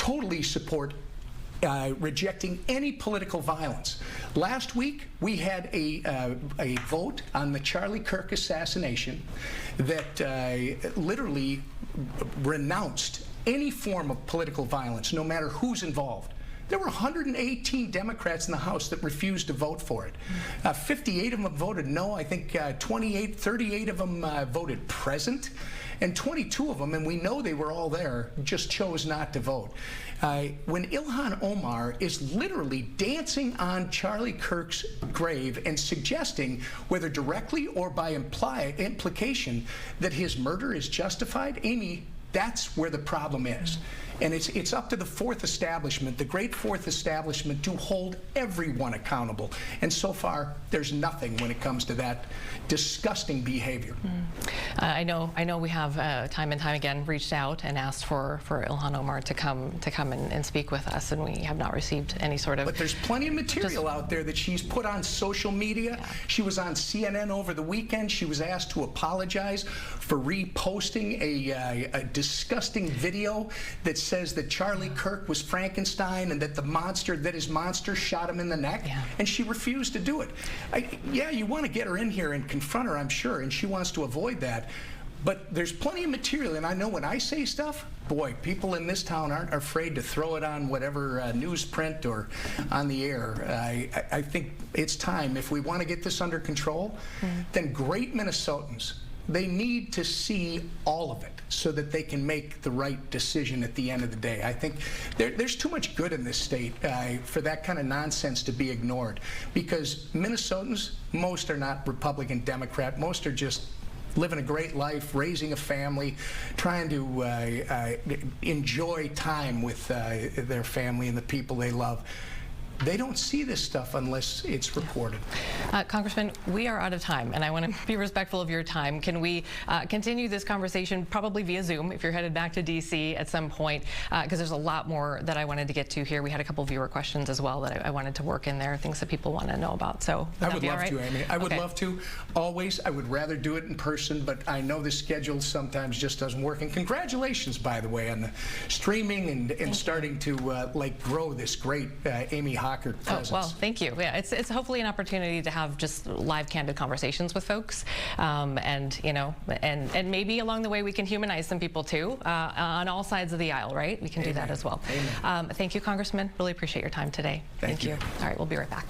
totally support rejecting any political violence. Last week, we had a vote on the Charlie Kirk assassination that literally renounced any form of political violence, no matter who's involved. There were 118 Democrats in the House that refused to vote for it. 58 of them voted no. I think 38 of them voted present. And 22 of them, and we know they were all there, just chose not to vote. When Ilhan Omar is literally dancing on Charlie Kirk's grave and suggesting, whether directly or by implication, that his murder is justified, Amy, that's where the problem is. And it's up to the fourth establishment, the great fourth establishment, to hold everyone accountable. And so far, there's nothing when it comes to that disgusting behavior. I know we have time and time again reached out and asked for Ilhan Omar to come and speak with us, and we have not received any sort of... But there's plenty of material out there that she's put on social media. Yeah. She was on CNN over the weekend. She was asked to apologize for reposting a disgusting video that says that Charlie Kirk was Frankenstein and that his monster shot him in the neck, and she refused to do it. Yeah, you want to get her in here and confront her, I'm sure, and she wants to avoid that. But there's plenty of material, and I know when I say stuff, boy, people in this town aren't afraid to throw it on whatever newsprint or on the air. I think it's time, if we want to get this under control, then great Minnesotans, they need to see all of it so that they can make the right decision at the end of the day. I think there's too much good in this state for that kind of nonsense to be ignored, because Minnesotans, most are not Republican, Democrat. Most are just living a great life, raising a family, trying to enjoy time with their family and the people they love. They don't see this stuff unless it's reported. Congressman, we are out of time, and I want to be respectful of your time. Can we continue this conversation probably via Zoom if you're headed back to D.C. at some point? Because there's a lot more that I wanted to get to here. We had a couple viewer questions as well that I wanted to work in there, things that people want to know about. So I would love to, Amy. I would love to. Always, I would rather do it in person, but I know the schedule sometimes just doesn't work. And congratulations, by the way, on the streaming and starting to grow this great Amy Hockert presence. Oh, well, thank you. Yeah, it's hopefully an opportunity to have just live, candid conversations with folks, and maybe along the way we can humanize some people too, on all sides of the aisle, right? We can do that as well. Thank you, Congressman. Really appreciate your time today. Thank you. All right, we'll be right back.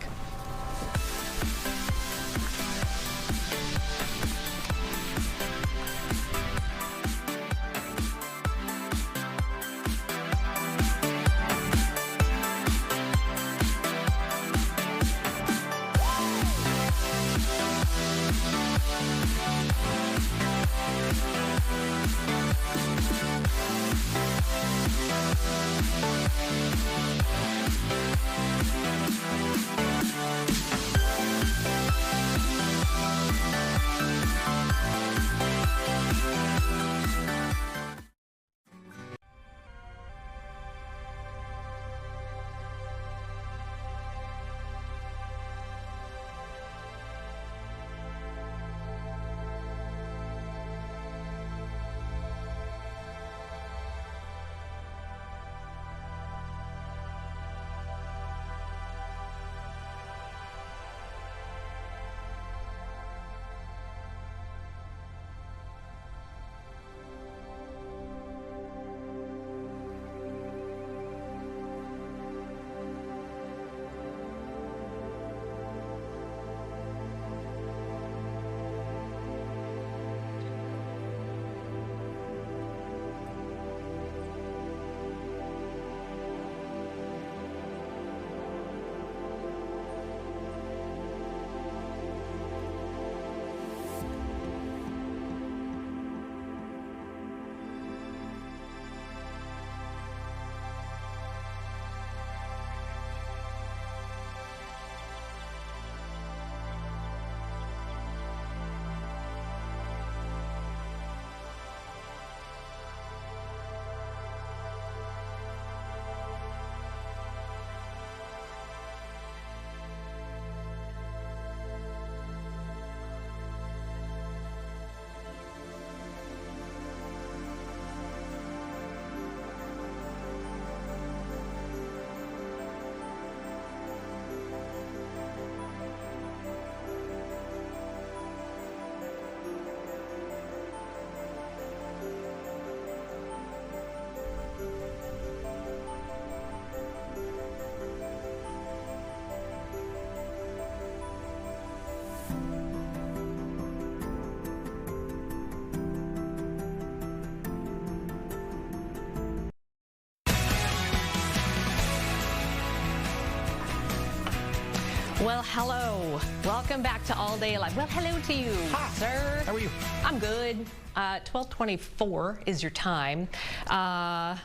Well, hello. Welcome back to All Day Live. Well, hello to you, sir. How are you? I'm good. 12:24 is your time.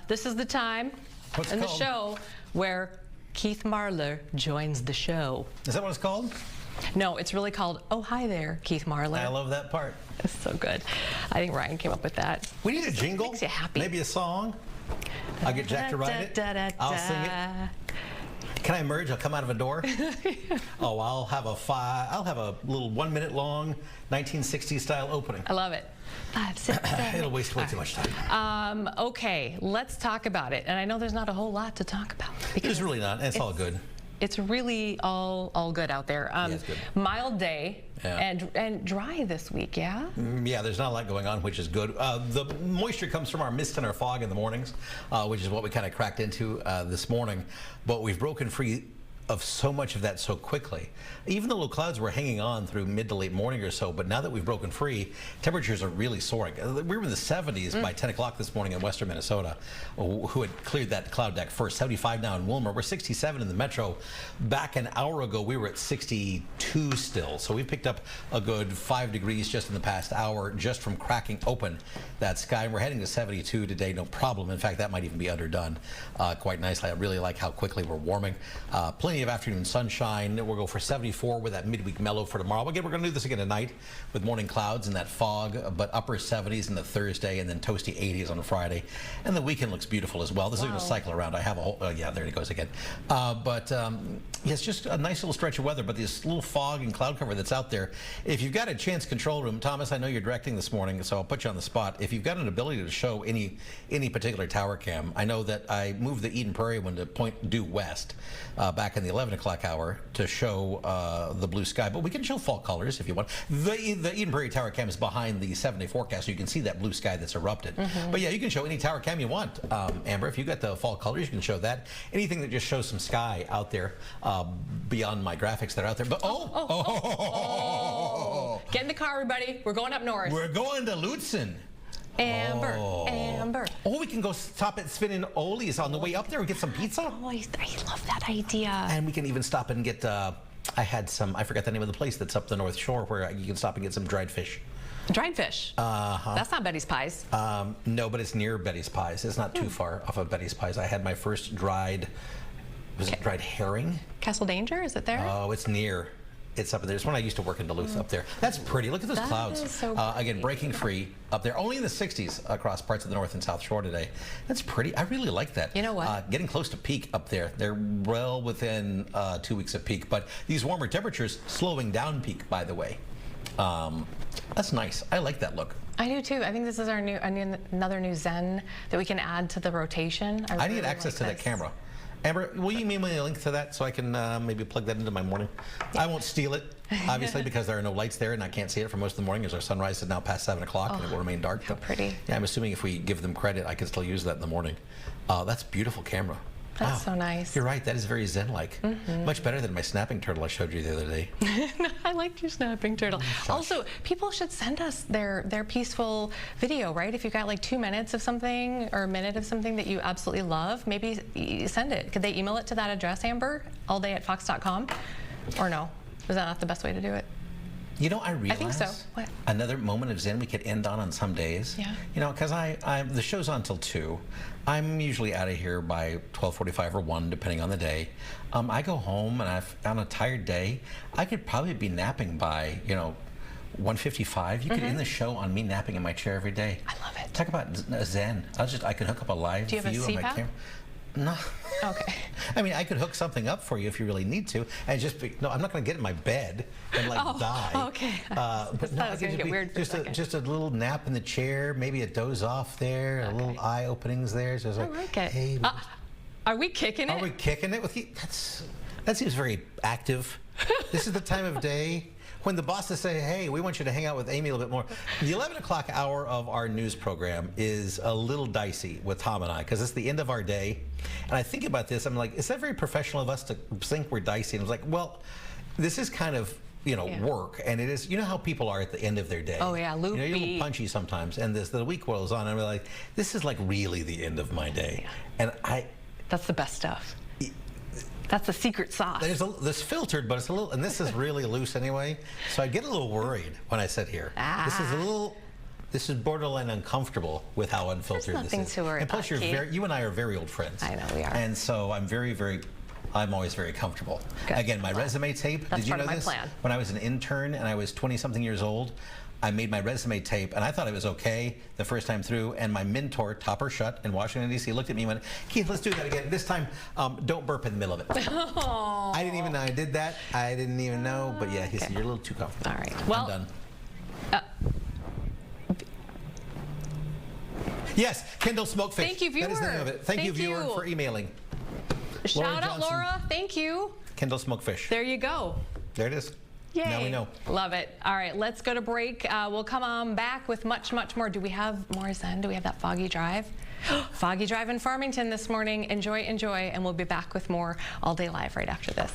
This is the time What's in it the called? show where Keith Marler joins the show. Is that what it's called? No, it's really called Oh Hi There, Keith Marler. I love that part. It's so good. I think Ryan came up with that. We need a jingle. Makes you happy. Maybe a song. I'll get Jack to write it. I'll sing it. Can I emerge? I'll come out of a door. Oh, I'll have a little 1 minute long 1960s style opening. I love it. 5, 6, 7. It'll waste way too much time. Okay, let's talk about it. And I know there's not a whole lot to talk about. There's really not. It's all good. It's really all good out there. Yeah, it's good. Mild day Yeah. and dry this week, yeah? Yeah, there's not a lot going on, which is good. The moisture comes from our mist and our fog in the mornings, which is what we kind of cracked into this morning. But we've broken free of so much of that so quickly. Even the low clouds were hanging on through mid to late morning or so, but now that we've broken free, temperatures are really soaring. We were in the 70s by 10 o'clock this morning in western Minnesota, who had cleared that cloud deck first. 75 now in Wilmer. We're 67 in the metro. Back an hour ago, we were at 62 still. So we picked up a good 5 degrees just in the past hour, just from cracking open that sky. We're heading to 72 today, no problem. In fact, that might even be underdone quite nicely. I really like how quickly we're warming. Plenty of afternoon sunshine. We'll go for 74 with that midweek mellow for tomorrow. Again, we're going to do this again tonight with morning clouds and that fog, but upper 70s in the Thursday and then toasty 80s on Friday. And the weekend looks beautiful as well. This is going to cycle around. I have a whole, yeah, there it goes again. Yeah, it's just a nice little stretch of weather, but this little fog and cloud cover that's out there. If you've got a chance, control room, Thomas, I know you're directing this morning, so I'll put you on the spot. If you've got an ability to show any particular tower cam, I know that I moved the Eden Prairie one to point due west back in the 11 o'clock hour to show the blue sky, but we can show fall colors if you want. The Eden Prairie tower cam is behind the 7-day forecast, so you can see that blue sky that's erupted. But yeah, you can show any tower cam you want, Amber. If you've got the fall colors, you can show that. Anything that just shows some sky out there beyond my graphics that are out there. But Get in the car, everybody. We're going up north. We're going to Lutzen. Amber, Amber. Oh, we can go stop at Sven and Oli's on the way up there and get some pizza. Oh, I love that idea. And we can even stop and get, I forgot the name of the place that's up the North Shore where you can stop and get some dried fish. Dried fish? That's not Betty's Pies. No, but it's near Betty's Pies. It's not too far off of Betty's Pies. I had my first dried herring? Castle Danger, is it there? Oh, it's near. It's up there. It's when I used to work in Duluth up there. That's pretty. Look at those clouds. Is so again, breaking free up there. Only in the 60s across parts of the North and South Shore today. That's pretty. I really like that. You know what? Getting close to peak up there. They're well within 2 weeks of peak. But these warmer temperatures slowing down peak, by the way. That's nice. I like that look. I do too. I think this is our another new Zen that we can add to the rotation. I need access to that camera. Amber, will you email me a link to that so I can maybe plug that into my morning? I won't steal it, obviously, because there are no lights there and I can't see it for most of the morning as our sunrise is now past 7 o'clock and it will remain dark. How pretty. Yeah, I'm assuming if we give them credit, I can still use that in the morning. That's a beautiful camera. That's so nice. You're right. That is very Zen-like. Much better than my snapping turtle I showed you the other day. I liked your snapping turtle. Also, people should send us their peaceful video, right? If you've got like 2 minutes of something or a minute of something that you absolutely love, maybe send it. Could they email it to that address, Amber? allday@fox.com? Or no? Is that not the best way to do it? You know, I realize think so. What? Another moment of Zen we could end on some days. Yeah. You know, because the show's on till 2. I'm usually out of here by 12:45 or 1, depending on the day. I go home and on a tired day, I could probably be napping by, 1:55. You could end the show on me napping in my chair every day. I love it. Talk about Zen. I can hook up a live Do you have a view on my CPAP? camera. No. Okay. I mean, I could hook something up for you if you really need to, and no, I'm not going to get in my bed and die. Okay. But no, I was going to get weird for a second. Just a little nap in the chair, maybe a doze off there, a little eye openings there. So it's like, like it. Hey, are we kicking it? are we kicking it with you? That seems very active. This is the time of day when the bosses say, hey, we want you to hang out with Amy a little bit more. The 11 o'clock hour of our news program is a little dicey with Tom and I, because it's the end of our day. And I think about this, I'm like, is that very professional of us to think we're dicey? And I was like, well, this is kind of, work. And it is, you know how people are at the end of their day. Oh, yeah, loopy. You're a little punchy sometimes. And the week rolls on, and we're like, this is like really the end of my day. And That's the best stuff. That's the secret sauce. There's this filtered, but it's a little, and this is really loose anyway. So I get a little worried when I sit here. This is borderline uncomfortable with how unfiltered this is. Nothing to worry and plus, about, you and I are very old friends. I know we are. And so I'm always very comfortable. Good. Again, my resume tape. That's did you part know of my this? plan. When I was an intern and I was 20-something years old, I made my resume tape, and I thought it was okay the first time through, and my mentor, Topper Shutt in Washington, D.C., looked at me and went, Keith, let's do that again. This time, don't burp in the middle of it. Oh. I didn't even know I did that. I didn't even know, but yeah, he said, you're a little too comfortable. All right. Well, I'm done. Yes, Kendall Smokefish. Thank you, viewer. That is the name of it. Thank you, viewer, you. for emailing. Shout out, Laura. Thank you. Kendall Smokefish. There you go. There it is. Yay. Now we know. Love it. All right, let's go to break. We'll come on back with much, much more. Do we have more Zen? Do we have that Foggy Drive? Foggy Drive in Farmington this morning. Enjoy, enjoy, and we'll be back with more All Day Live right after this.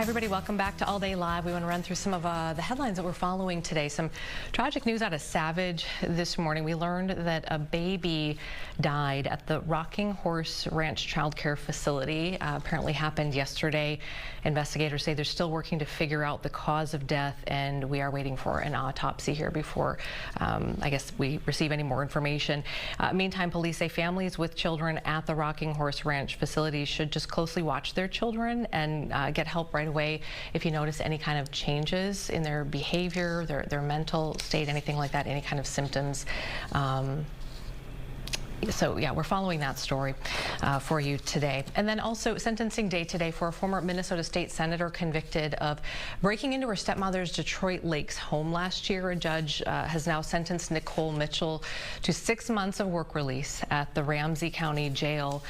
Hi, everybody. Welcome back to All Day Live. We want to run through some of the headlines that we're following today. Some tragic news out of Savage this morning. We learned that a baby died at the Rocking Horse Ranch child care facility. Apparently happened yesterday. Investigators say they're still working to figure out the cause of death, and we are waiting for an autopsy here before, I guess, we receive any more information. Meantime, police say families with children at the Rocking Horse Ranch facility should just closely watch their children and get help right away if you notice any kind of changes in their behavior, their mental state, anything like that, any kind of symptoms. So yeah, we're following that story for you today. And then also sentencing day today for a former Minnesota State senator convicted of breaking into her stepmother's Detroit Lakes home last year. A judge has now sentenced Nicole Mitchell to 6 months of work release at the Ramsey County Jail.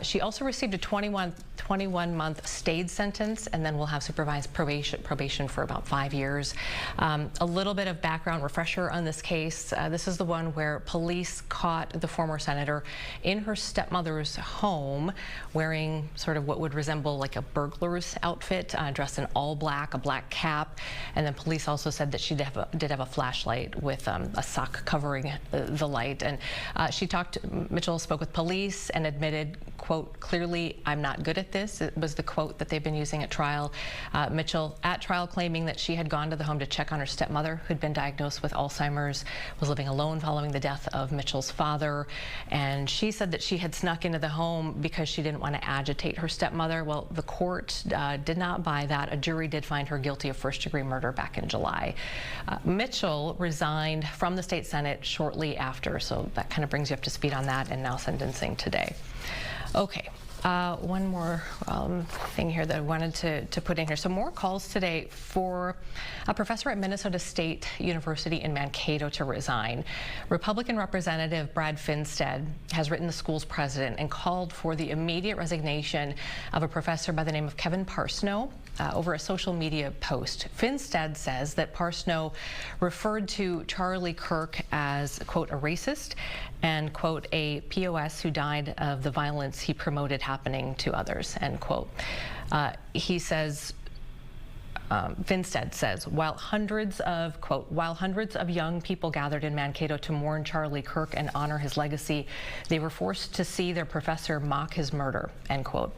She also received a 21-month stayed sentence, and then will have supervised probation for about 5 years. A little bit of background refresher on this case. This is the one where police caught the former senator in her stepmother's home wearing sort of what would resemble like a burglar's outfit, dressed in all black, a black cap, and then police also said that she did have a flashlight with a sock covering the light. And Mitchell spoke with police and admitted, quote, "Clearly, I'm not good at this." It was the quote that they've been using at trial. Mitchell at trial claiming that she had gone to the home to check on her stepmother, who'd been diagnosed with Alzheimer's, was living alone following the death of Mitchell's father. And she said that she had snuck into the home because she didn't want to agitate her stepmother. Well, the court did not buy that. A jury did find her guilty of first-degree murder back in July. Mitchell resigned from the state Senate shortly after, so that kind of brings you up to speed on that, and now sentencing today. Okay. One more thing here that I wanted to put in here. So more calls today for a professor at Minnesota State University in Mankato to resign. Republican Representative Brad Finstead has written the school's president and called for the immediate resignation of a professor by the name of Kevin Parsnow over a social media post. Finstead says that Parsnow referred to Charlie Kirk as, quote, a racist and, quote, a POS who died of the violence he promoted happening to others, end quote. He says, Finstead says, while hundreds of young people gathered in Mankato to mourn Charlie Kirk and honor his legacy, they were forced to see their professor mock his murder, end quote.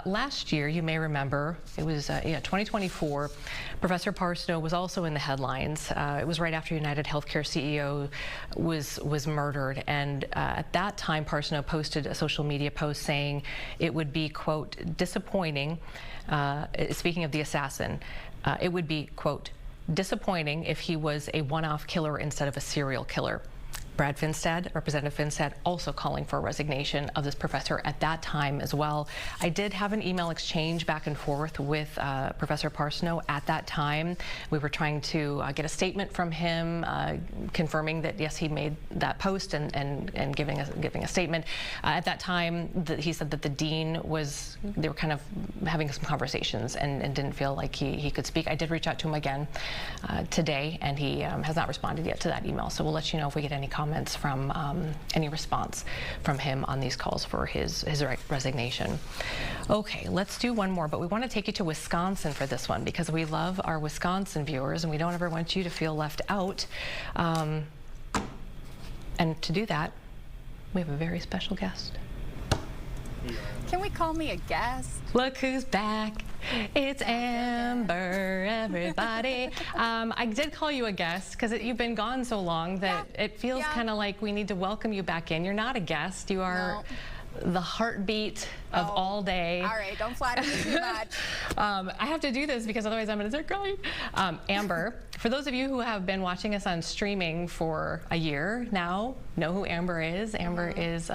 Last year, you may remember, it was 2024, Professor Parsnow was also in the headlines. It was right after United Healthcare CEO was murdered, and at that time, Parsnow posted a social media post saying it would be, quote, disappointing, speaking of the assassin, it would be, quote, disappointing if he was a one-off killer instead of a serial killer. Brad Finstead, Representative Finstead, also calling for a resignation of this professor at that time as well. I did have an email exchange back and forth with Professor Parsnow at that time. We were trying to get a statement from him confirming that, yes, he made that post and giving a statement. At that time, he said that the dean they were kind of having some conversations and didn't feel like he could speak. I did reach out to him again today, and he has not responded yet to that email. So we'll let you know if we get any comments from any response from him on these calls for his resignation. Okay, let's do one more, but we want to take you to Wisconsin for this one because we love our Wisconsin viewers and we don't ever want you to feel left out. And to do that, we have a very special guest. Can we call me a guest? Look who's back. It's Amber, everybody. I did call you a guest because you've been gone so long that it feels kind of like we need to welcome you back in. You're not a guest. You are the heartbeat of all day. All right, don't flatter me too much. I have to do this because otherwise I'm going to start crying. Amber, for those of you who have been watching us on streaming for a year now, know who Amber is. Amber is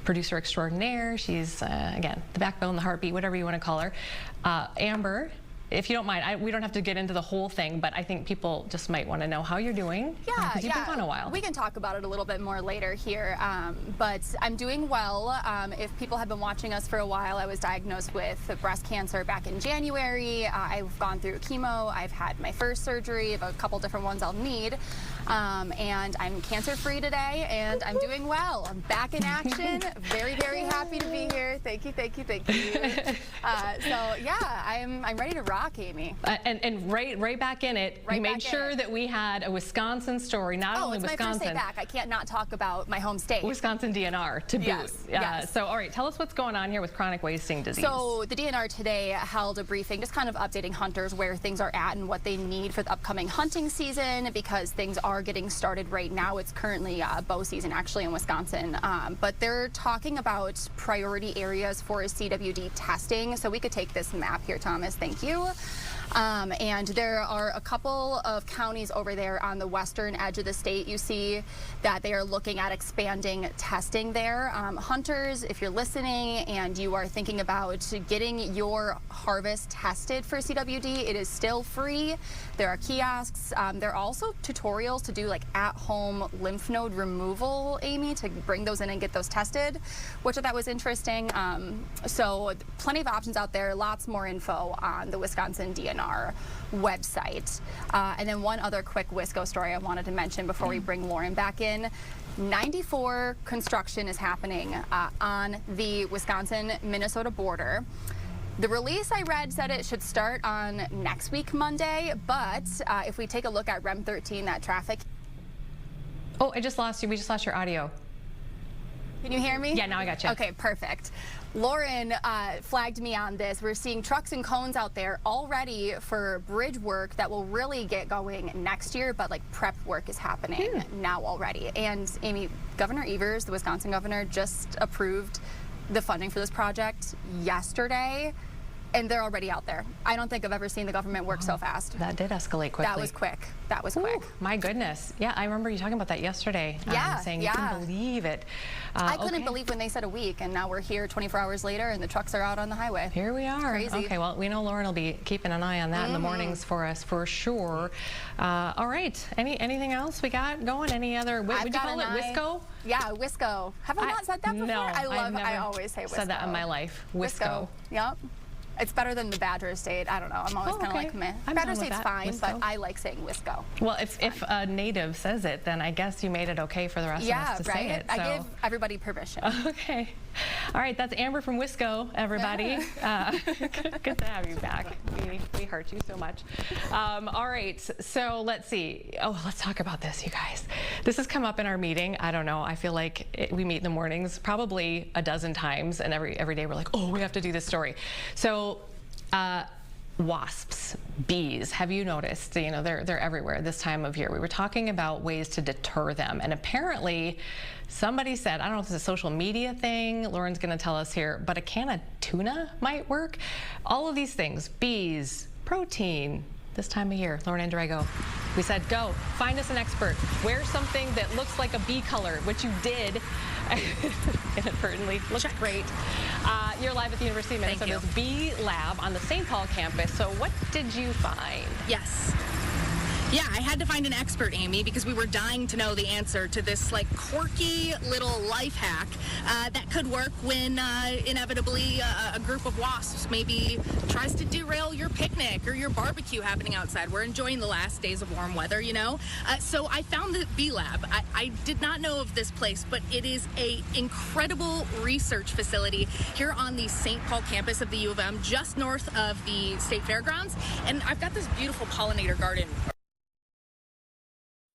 producer extraordinaire. She's, again, the backbone, the heartbeat, whatever you want to call her. Amber, if you don't mind, we don't have to get into the whole thing, but I think people just might want to know how you're doing. Yeah, because you've been gone a while. We can talk about it a little bit more later here, but I'm doing well. If people have been watching us for a while, I was diagnosed with breast cancer back in January. I've gone through chemo. I've had my first surgery, of a couple different ones I'll need, and I'm cancer-free today, and I'm doing well. I'm back in action. Very, very happy to be here. Thank you, thank you, thank you. So yeah, I'm ready to rock, Amy. And right back in it. Right, we made sure that we had a Wisconsin story, not only Wisconsin. Oh, it's my first day back. I can't not talk about my home state. Wisconsin DNR to boot. Yes, yes. So, all right, tell us what's going on here with chronic wasting disease. So the DNR today held a briefing, just kind of updating hunters where things are at and what they need for the upcoming hunting season, because things are getting started right now. It's currently bow season, actually, in Wisconsin. But they're talking about priority areas for CWD testing. So we could take this map here, Thomas. Thank you. And there are a couple of counties over there on the western edge of the state. You see that they are looking at expanding testing there. Hunters, if you're listening and you are thinking about getting your harvest tested for CWD, it is still free. There are kiosks. There are also tutorials to do like at-home lymph node removal, Amy, to bring those in and get those tested, which I thought was interesting. So plenty of options out there, lots more info on the Wisconsin DNR website. And then one other quick Wisco story I wanted to mention before we bring Lauren back in. 94 construction is happening on the Wisconsin-Minnesota border. The release I read said it should start on next week, Monday, but if we take a look at REM 13, that traffic. Oh, I just lost you. We just lost your audio. Can you hear me? Yeah, now I got you. Okay, perfect. Lauren flagged me on this. We're seeing trucks and cones out there already for bridge work that will really get going next year, but like prep work is happening now already. And Amy, Governor Evers, the Wisconsin governor, just approved the funding for this project yesterday, and they're already out there. I don't think I've ever seen the government work so fast. That did escalate quickly. That was quick. That was quick. Ooh, my goodness. Yeah, I remember you talking about that yesterday. Yeah, saying you couldn't believe it. I couldn't believe when they said a week, and now we're here 24 hours later, and the trucks are out on the highway. Here we are. Crazy. Okay, well, we know Lauren will be keeping an eye on that in the mornings for us, for sure. All right. Anything else we got going? Any other? Would you call it Wisco? Yeah, Wisco. Have I not said that before? No, I always say Wisco. Said that in my life. Wisco. Yep. It's better than the Badger State. I don't know. I'm always kind of like, meh. Badger State's fine, Wisco. but I like saying Wisco. Well, if a native says it, then I guess you made it okay for the rest of us to say it. I give everybody permission. Okay. All right, that's Amber from Wisco, everybody. Good to have you back. We hurt you so much. All right, so let's see. Oh, let's talk about this, you guys. This has come up in our meeting. I don't know. I feel like we meet in the mornings probably a dozen times, and every day we're like, oh, we have to do this story. So wasps, bees, have you noticed? You know, they're everywhere this time of year. We were talking about ways to deter them, and apparently somebody said, I don't know if it's a social media thing, Lauren's going to tell us here, but a can of tuna might work. All of these things, bees, protein, this time of year. Lauren and Drago, we said, go, find us an expert. Wear something that looks like a bee color, which you did inadvertently. Looks great. You're live at the University of Minnesota's Bee Lab on the St. Paul campus. So what did you find? Yes. Yeah, I had to find an expert, Amy, because we were dying to know the answer to this like quirky little life hack that could work when inevitably a group of wasps maybe tries to derail your picnic or your barbecue happening outside. We're enjoying the last days of warm weather, you know. So I found the Bee Lab. I did not know of this place, but it is a incredible research facility here on the St. Paul campus of the U of M, just north of the State Fairgrounds. And I've got this beautiful pollinator garden.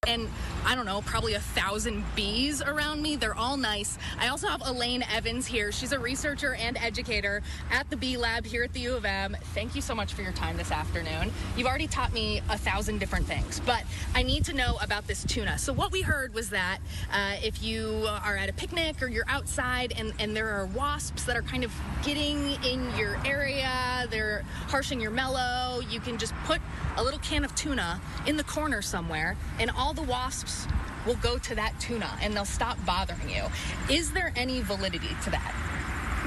And I don't know, probably 1,000 bees around me. They're all nice. I also have Elaine Evans here. She's a researcher and educator at the Bee Lab here at the U of M. Thank you so much for your time this afternoon. You've already taught me 1,000 different things, but I need to know about this tuna. So what we heard was that if you are at a picnic or you're outside and there are wasps that are kind of getting in your area, they're harshing your mellow, you can just put a little can of tuna in the corner somewhere, and all the wasps will go to that tuna and they'll stop bothering you. Is there any validity to that?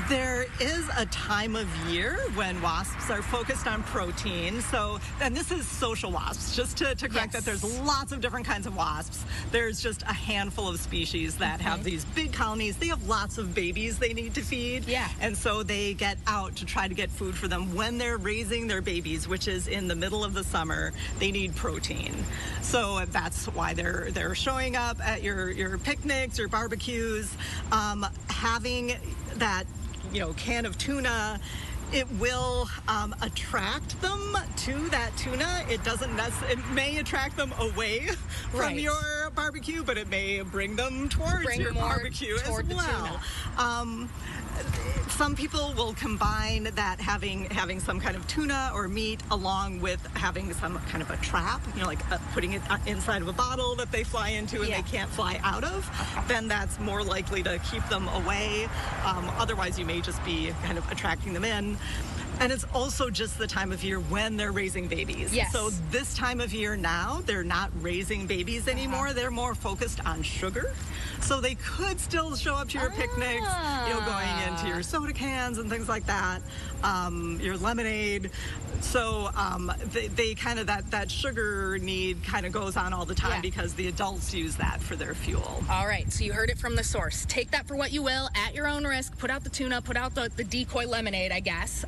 There is a time of year when wasps are focused on protein. So, and this is social wasps, just to correct that there's lots of different kinds of wasps. There's just a handful of species that have these big colonies. They have lots of babies they need to feed. Yeah. And so they get out to try to get food for them when they're raising their babies, which is in the middle of the summer. They need protein. So that's why they're showing up at your picnics, your barbecues, having that can of tuna. It will attract them to that tuna. It may attract them away from your barbecue, but it may bring them towards your barbecue as well. Some people will combine that having some kind of tuna or meat along with having some kind of a trap, like putting it inside of a bottle that they fly into and they can't fly out of. Then that's more likely to keep them away. Otherwise, you may just be kind of attracting them in. And it's also just the time of year when they're raising babies. Yes. So this time of year now, they're not raising babies anymore. They're more focused on sugar. So they could still show up to your picnics, going into your soda cans and things like that, your lemonade. So they kind of, that sugar need kind of goes on all the time because the adults use that for their fuel. All right, so you heard it from the source. Take that for what you will, at your own risk. Put out the tuna, put out the decoy lemonade, I guess.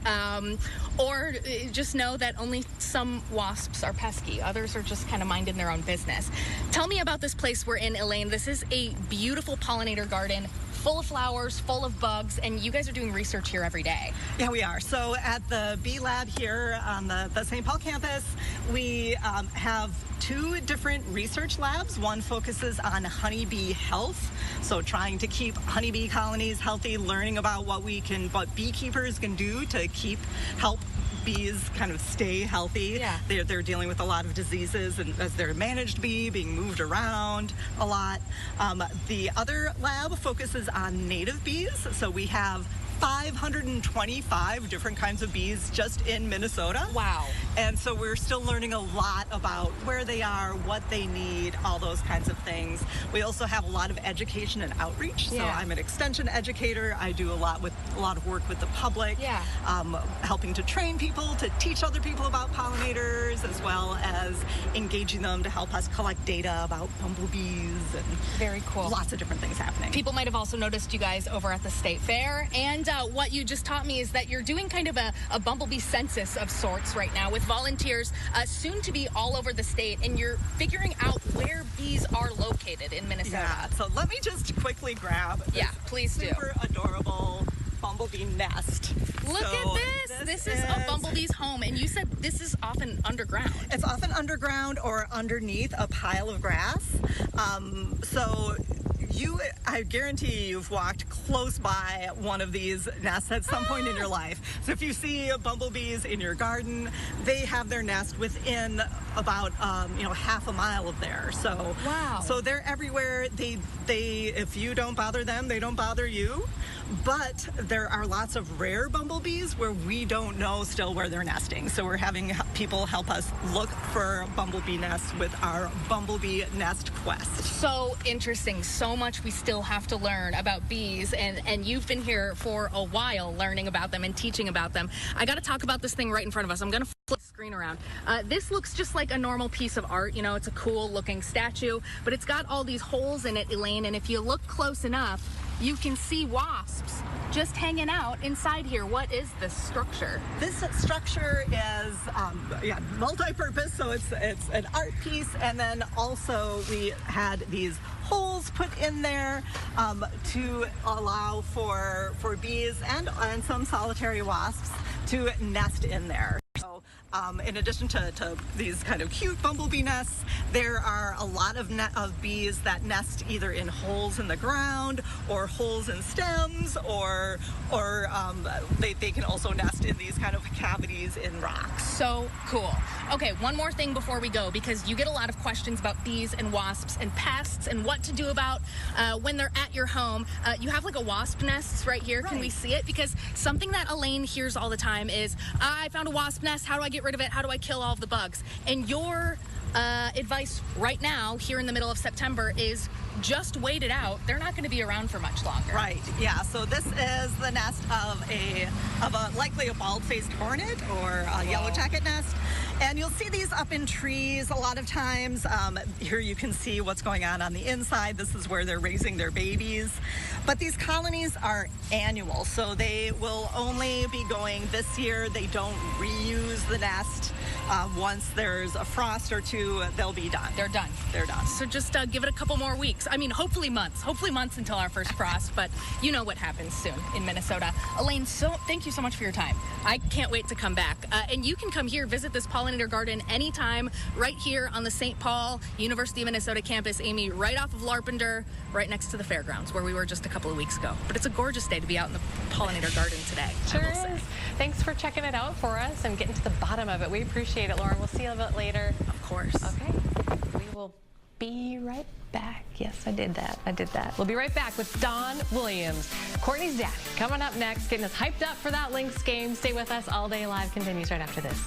Or just know that only some wasps are pesky. Others are just kind of minding their own business. Tell me about this place we're in, Elaine. This is a beautiful pollinator garden, full of flowers, full of bugs, and you guys are doing research here every day. Yeah, we are. So at the Bee Lab here on the St. Paul campus, we have 2 different research labs. One focuses on honeybee health, so trying to keep honeybee colonies healthy, learning about what beekeepers can do to help bees kind of stay healthy. Yeah. They're dealing with a lot of diseases, and as they're managed bee, being moved around a lot. The other lab focuses on native bees, so we have 525 different kinds of bees just in Minnesota. Wow. And so we're still learning a lot about where they are, what they need, all those kinds of things. We also have a lot of education and outreach. So I'm an extension educator. I do a lot of work with the public, helping to train people, to teach other people about pollinators, as well as engaging them to help us collect data about bumblebees and very cool. Lots of different things happening. People might have also noticed you guys over at the State Fair, and what you just taught me is that you're doing kind of a bumblebee census of sorts right now with volunteers soon to be all over the state, and you're figuring out where bees are located in Minnesota. Yeah, so let me just quickly grab this please super adorable bumblebee nest. Look at this. This is a bumblebee's home, and you said this is often underground. It's often underground or underneath a pile of grass. I guarantee you've walked close by one of these nests at some point in your life. So if you see bumblebees in your garden, they have their nest within about half a mile of there. So wow. So they're everywhere. They if you don't bother them, they don't bother you. But there are lots of rare bumblebees where we don't know still where they're nesting. So we're having people help us look for bumblebee nests with our Bumblebee Nest Quest. So interesting. So much we still have to learn about bees, and you've been here for a while learning about them and teaching about them. I got to talk about this thing right in front of us. I'm going to flip the screen around. This looks just like a normal piece of art. It's a cool looking statue, but it's got all these holes in it, Elaine, and if you look close enough, you can see wasps just hanging out inside here. What is this structure? This structure is multi-purpose, so it's an art piece, and then also we had these holes put in there to allow for bees and some solitary wasps to nest in there. So in addition to these kind of cute bumblebee nests, there are a lot of bees that nest either in holes in the ground or holes in stems, or they can also nest in these kind of cavities in rocks. So cool. Okay, one more thing before we go, because you get a lot of questions about bees and wasps and pests and what to do about when they're at your home. You have like a wasp nest right here. Right. Can we see it? Because something that Elaine hears all the time is, I found a wasp nest. How do I get rid of it? How do I kill all of the bugs? And your advice right now, here in the middle of September, is just wait it out. They're not going to be around for much longer. Right. Yeah. So this is the nest of a likely a bald-faced hornet or a yellow jacket nest. And you'll see these up in trees a lot of times. Here you can see what's going on the inside. This is where they're raising their babies. But these colonies are annual, so they will only be going this year. They don't reuse the nest. Once there's a frost or two, they'll be done. They're done. They're done. So just give it a couple more weeks. I mean, hopefully months. Hopefully months until our first frost, but you know what happens soon in Minnesota. Elaine, thank you so much for your time. I can't wait to come back. And you can come here, visit this pollinator garden anytime, right here on the St. Paul University of Minnesota campus, Amy, right off of Larpenteur, right next to the fairgrounds where we were just a couple of weeks ago. But it's a gorgeous day to be out in the pollinator garden today. Sure is. Thanks for checking it out for us and getting to the bottom of it. We appreciate it, Lauren. We'll see you a bit later. Of course. Okay. We will be right back. Yes, I did that. We'll be right back with Dawn Williams, Courtney's daddy, coming up next, getting us hyped up for that Lynx game. Stay with us. All Day Live continues right after this.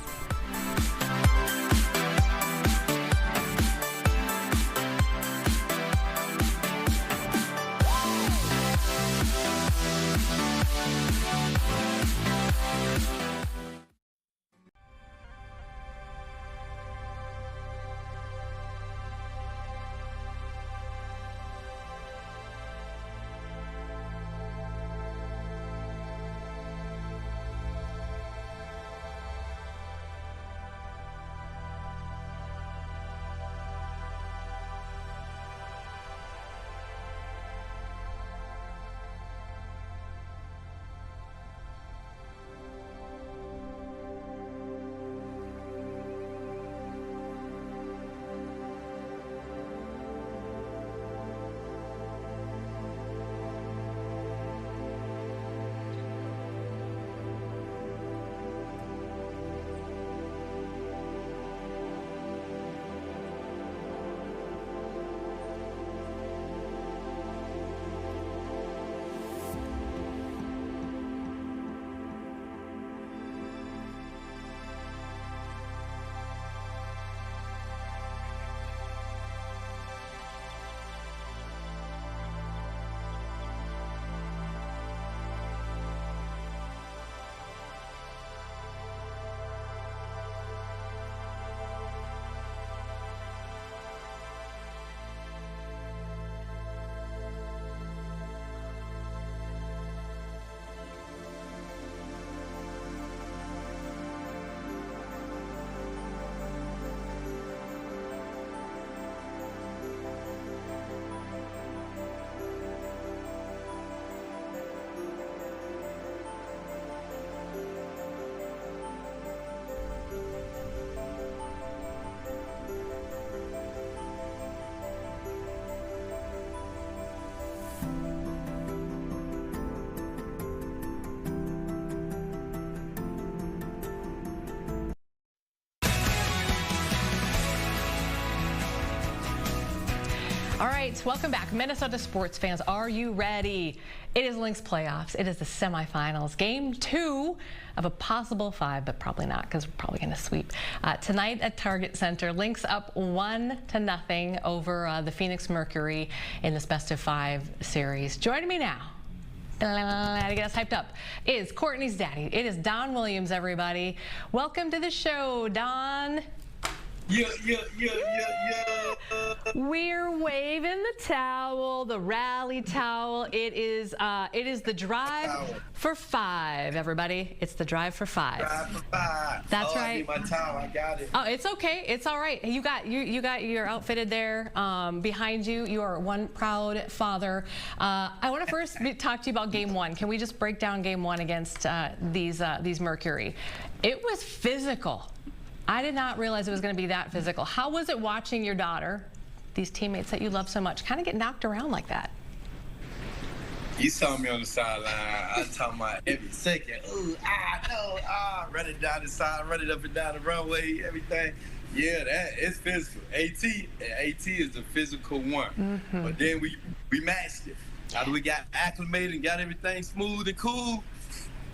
All right, welcome back. Minnesota sports fans, are you ready? It is Lynx playoffs. It is the semifinals. Game 2 of a possible 5, but probably not because we're probably going to sweep. Tonight at Target Center, Lynx up 1-0 over the Phoenix Mercury in this best-of-5 series. Joining me now to get us hyped up is Courtney's daddy. It is Dawn Williams, everybody. Welcome to the show, Dawn. Yeah. We're waving the towel, the rally towel. It is the drive for 5, everybody. It's the drive for 5. Drive for 5. That's right. I need my towel. I got it. Oh, it's okay. It's all right. You got your outfitted there behind you. You are one proud father. I want to first talk to you about Game 1. Can we just break down Game 1 against these Mercury? It was physical. I did not realize it was going to be that physical. How was it watching your daughter, these teammates that you love so much, kind of get knocked around like that? You saw me on the sideline. I was talking about every second. Ooh, no, running down the side, running up and down the runway, everything. Yeah, it's physical. AT is the physical one. Mm-hmm. But then we matched it. After we got acclimated and got everything smooth and cool,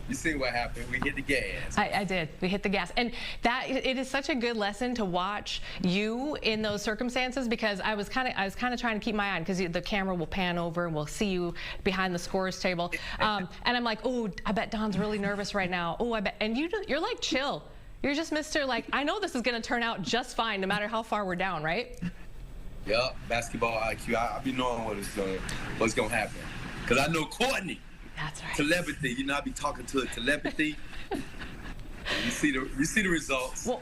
you see what happened. We hit the gas. I did. We hit the gas. And it is such a good lesson to watch you in those circumstances, because I was kind of trying to keep my eye on, because the camera will pan over and we'll see you behind the scores table. And I'm like, oh, I bet Dawn's really nervous right now. Oh, I bet. And you're like chill. You're just Mr. like, I know this is going to turn out just fine no matter how far we're down, right? Yup, basketball IQ. I be knowing what's going to happen. Because I know Courtney. That's right. Telepathy, I be talking to a telepathy. You see the results. Well,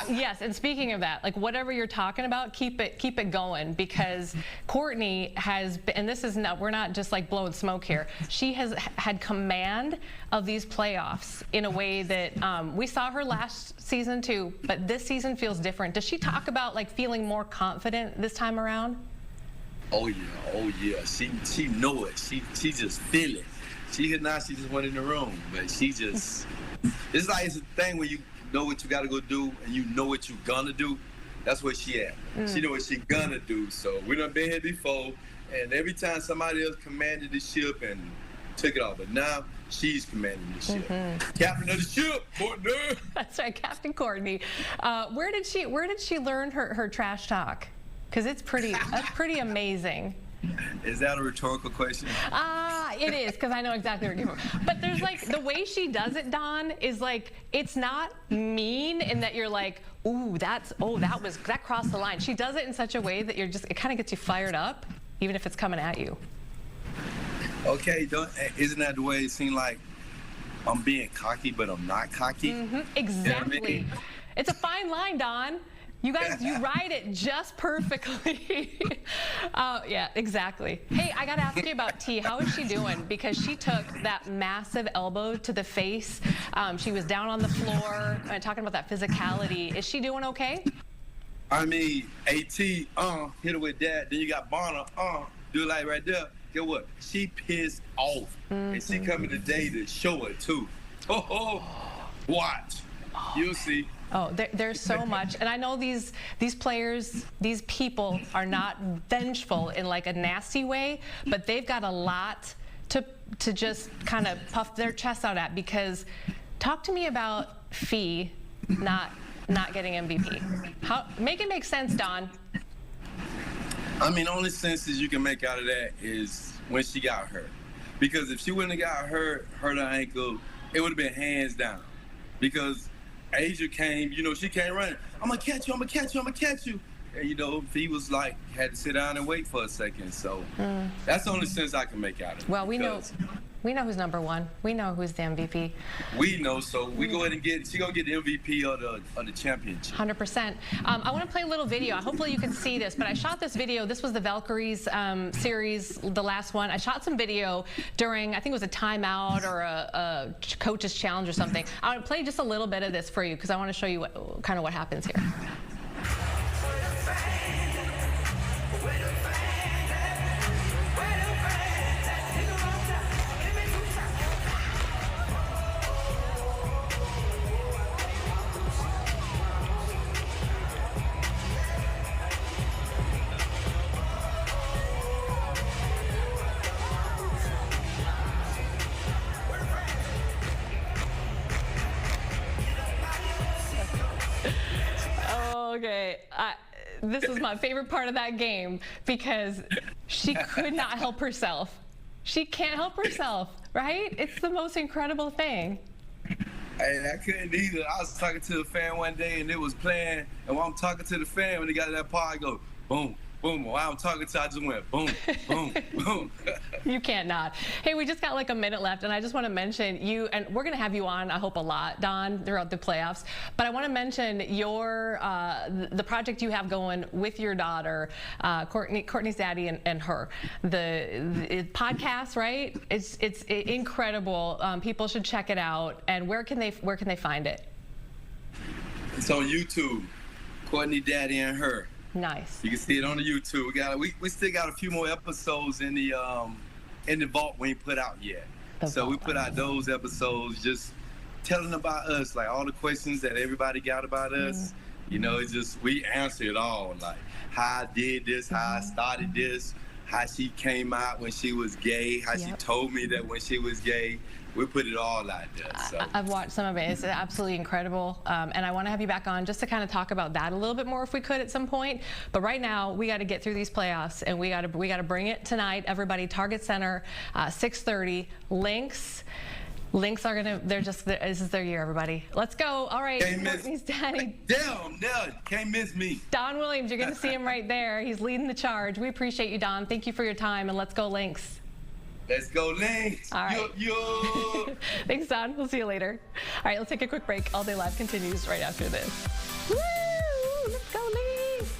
yes, and speaking of that, like whatever you're talking about, keep it going, because Courtney has been, and we're not just like blowing smoke here. She has had command of these playoffs in a way that we saw her last season too, but this season feels different. Does she talk about like feeling more confident this time around? Oh yeah. She know it. She just feel it. She just went in the room, but she just. It's a thing where you know what you got to go do and you know what you're gonna do. That's where she at. She know what she gonna do. So we done been here before, and every time somebody else commanded the ship and took it off, but now she's commanding the ship. Captain of the ship, Courtney. That's right, Captain Courtney. Where did she learn her trash talk? Because that's pretty amazing. Is that a rhetorical question? It is, because I know exactly where you're going. But there's like, the way she does it, Don, is like, it's not mean in that you're like, ooh, that crossed the line. She does it in such a way that it kind of gets you fired up, even if it's coming at you. Okay, isn't that the way it seemed like I'm being cocky, but I'm not cocky? Exactly. You know what I mean? It's a fine line, Don. You guys, you ride it just perfectly. Yeah, exactly. Hey, I got to ask you about T. How is she doing? Because she took that massive elbow to the face. She was down on the floor, talking about that physicality. Is she doing okay? I mean, AT, hit her with that. Then you got Bonner, do it like right there. Get what? She pissed off. And she coming today to show it too. Watch. You'll see. Oh, there's so much. And I know these players, these people are not vengeful in like a nasty way, but they've got a lot to just kind of puff their chests out at, because talk to me about Fee not getting MVP. Make it make sense, Don. I mean, only senses you can make out of that is when she got hurt. Because if she wouldn't have got hurt her ankle, it would have been hands down. Because Asia came, she came running. I'm going to catch you, I'm going to catch you, I'm going to catch you. And, he was like, had to sit down and wait for a second. So that's the only sense I can make out of it. Well, we know who's number one. We know who's the MVP. We know, so we go ahead and she going to get the MVP of the championship. 100%. I want to play a little video. Hopefully you can see this, but I shot this video. This was the Valkyries series, the last one. I shot some video during, I think it was a timeout or a coach's challenge or something. I want to play just a little bit of this for you because I want to show you what happens here. Okay, this is my favorite part of that game because she could not help herself. She can't help herself, right? It's the most incredible thing. Hey, I couldn't either. I was talking to a fan one day and it was playing, and while I'm talking to the fan, when they got to that part, I go, boom, boom. While I'm talking to, I just went boom, boom, boom. You can't not. Hey, we just got like a minute left, and I just want to mention you, and we're going to have you on, I hope, a lot, Don, throughout the playoffs. But I want to mention your the project you have going with your daughter, Courtney's daddy, and her. The podcast, right? It's incredible. People should check it out. And where can they find it? It's on YouTube. Courtney, daddy, and her. Nice. You can see it on the YouTube. We still got a few more episodes in the vault we ain't put out yet. We put out those episodes just telling about us, like all the questions that everybody got about us. It's just we answer it all, like how I did this, how I started this, how she came out when she was gay, how she told me that when she was gay. We put it all out there. So. I've watched some of it. It's absolutely incredible. And I want to have you back on just to kind of talk about that a little bit more if we could at some point. But right now, we got to get through these playoffs, and we got to bring it tonight. Everybody, Target Center, 6:30. Lynx are this is their year, everybody. Let's go. All right. Courtney's daddy. Damn, no, can't miss me. Don Williams, you're going to see him right there. He's leading the charge. We appreciate you, Don. Thank you for your time, and let's go Lynx. Let's go, Lynx. All right. Yo. Thanks, Don. We'll see you later. All right, let's take a quick break. All Day Live continues right after this. Woo! Let's go, Lynx.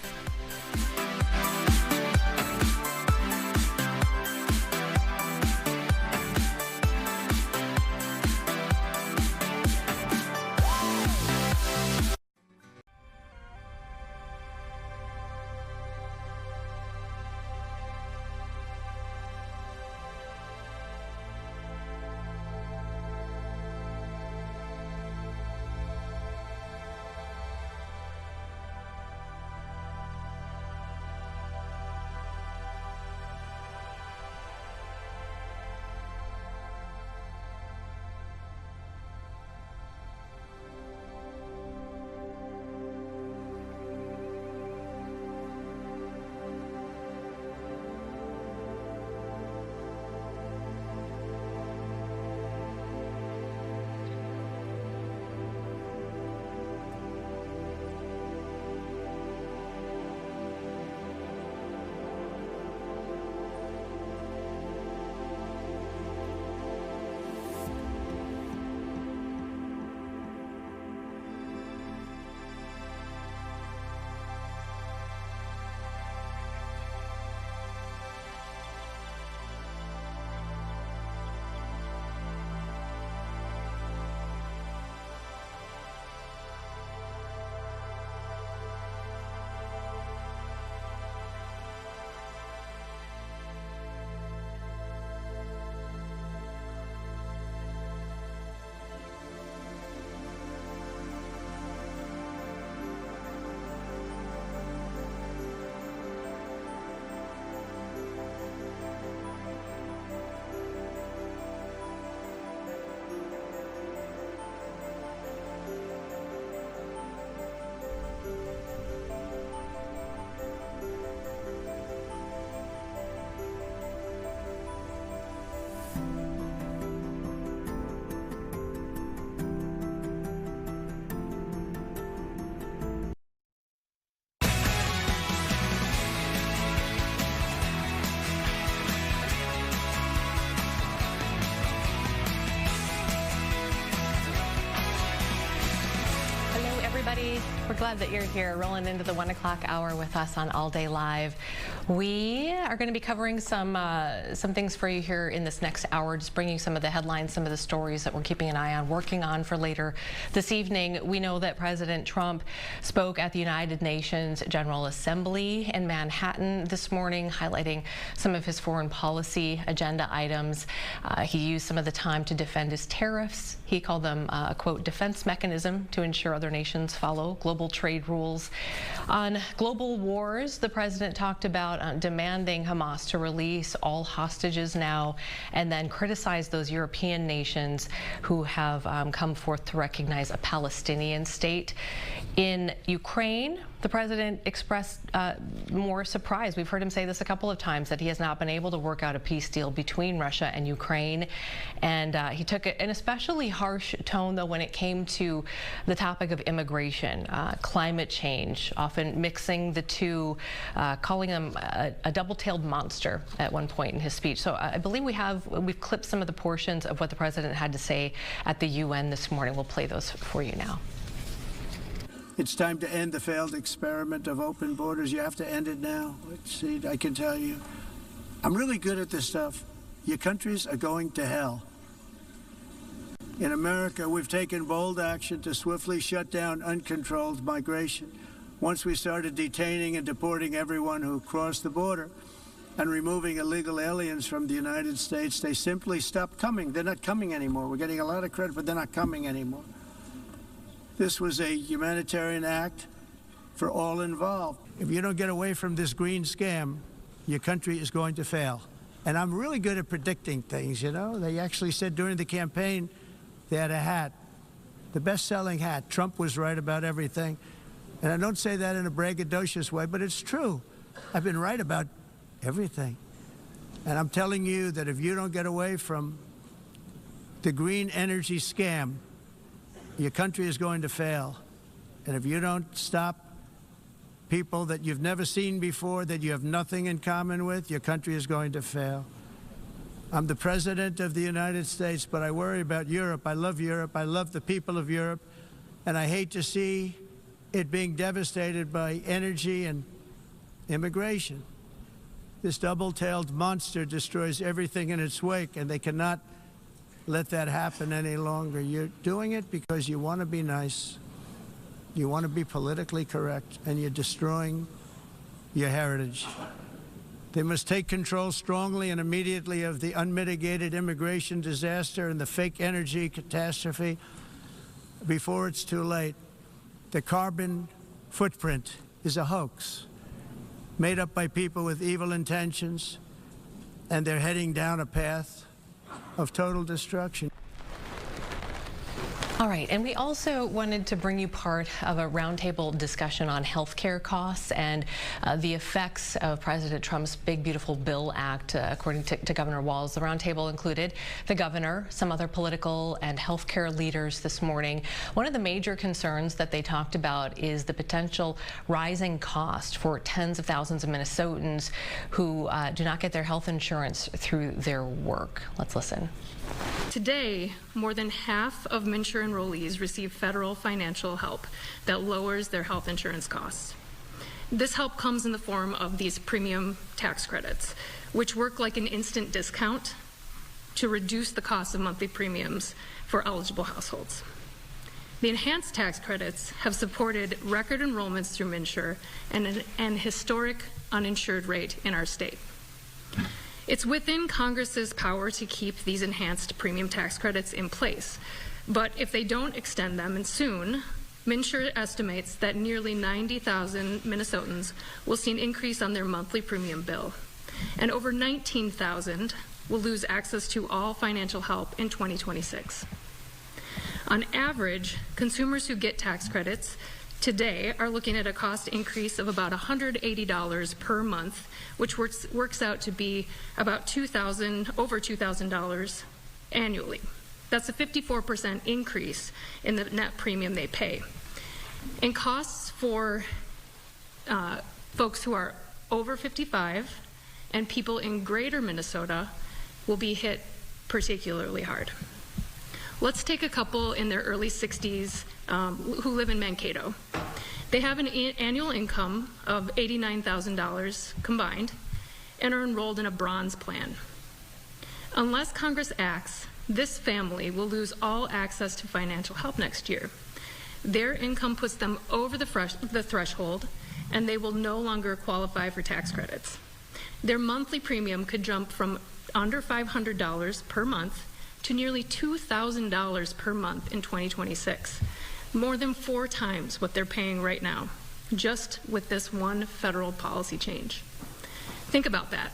everybody. We're glad that you're here, rolling into the 1 o'clock hour with us on All Day Live. We are going to be covering some things for you here in this next hour, just bringing some of the headlines, some of the stories that we're keeping an eye on, working on for later this evening. We know that President Trump spoke at the United Nations General Assembly in Manhattan this morning, highlighting some of his foreign policy agenda items. He used some of the time to defend his tariffs. He called them a, quote, defense mechanism to ensure other nations follow global trade rules. On global wars, the president talked about demanding Hamas to release all hostages now, and then criticized those European nations who have come forth to recognize a Palestinian state. In Ukraine, the president expressed more surprise. We've heard him say this a couple of times, that he has not been able to work out a peace deal between Russia and Ukraine. And he took an especially harsh tone, though, when it came to the topic of immigration, climate change, often mixing the two, calling them a double-tailed monster at one point in his speech. So I believe we've clipped some of the portions of what the president had to say at the UN this morning. We'll play those for you now. It's time to end the failed experiment of open borders. You have to end it now. Let's see, I can tell you, I'm really good at this stuff. Your countries are going to hell. In America, we've taken bold action to swiftly shut down uncontrolled migration. Once we started detaining and deporting everyone who crossed the border and removing illegal aliens from the United States, they simply stopped coming. They're not coming anymore. We're getting a lot of credit, but they're not coming anymore. This was a humanitarian act for all involved. If you don't get away from this green scam, your country is going to fail. And I'm really good at predicting things, you know. They actually said during the campaign they had a hat, the best-selling hat. Trump was right about everything. And I don't say that in a braggadocious way, but it's true. I've been right about everything. And I'm telling you that if you don't get away from the green energy scam, your country is going to fail. And if you don't stop people that you've never seen before, that you have nothing in common with, your country is going to fail. I'm the president of the United States, but I worry about Europe. I love Europe. I love the people of Europe. And I hate to see it being devastated by energy and immigration. This double-tailed monster destroys everything in its wake, and they cannot let that happen any longer. You're doing it because you want to be nice, you want to be politically correct, and you're destroying your heritage. They must take control strongly and immediately of the unmitigated immigration disaster and the fake energy catastrophe before it's too late. The carbon footprint is a hoax made up by people with evil intentions, and they're heading down a path of total destruction. All right, and we also wanted to bring you part of a roundtable discussion on healthcare costs and the effects of President Trump's Big Beautiful Bill Act, according to Governor Walz. The roundtable included the governor, some other political and healthcare leaders this morning. One of the major concerns that they talked about is the potential rising cost for tens of thousands of Minnesotans who do not get their health insurance through their work. Let's listen. Today, more than half of MNsure enrollees receive federal financial help that lowers their health insurance costs. This help comes in the form of these premium tax credits, which work like an instant discount to reduce the cost of monthly premiums for eligible households. The enhanced tax credits have supported record enrollments through MNsure and an historic uninsured rate in our state. It's within Congress's power to keep these enhanced premium tax credits in place, but if they don't extend them, and soon, MNsure estimates that nearly 90,000 Minnesotans will see an increase on their monthly premium bill, and over 19,000 will lose access to all financial help in 2026. On average, consumers who get tax credits today are looking at a cost increase of about $180 per month, which works out to be about over $2,000 annually. That's a 54% increase in the net premium they pay. And costs for folks who are over 55 and people in greater Minnesota will be hit particularly hard. Let's take a couple in their early 60s who live in Mankato. They have an annual income of $89,000 combined and are enrolled in a bronze plan. Unless Congress acts, this family will lose all access to financial help next year. Their income puts them over the threshold, and they will no longer qualify for tax credits. Their monthly premium could jump from under $500 per month to nearly $2,000 per month in 2026, more than 4 times what they're paying right now, just with this one federal policy change. Think about that.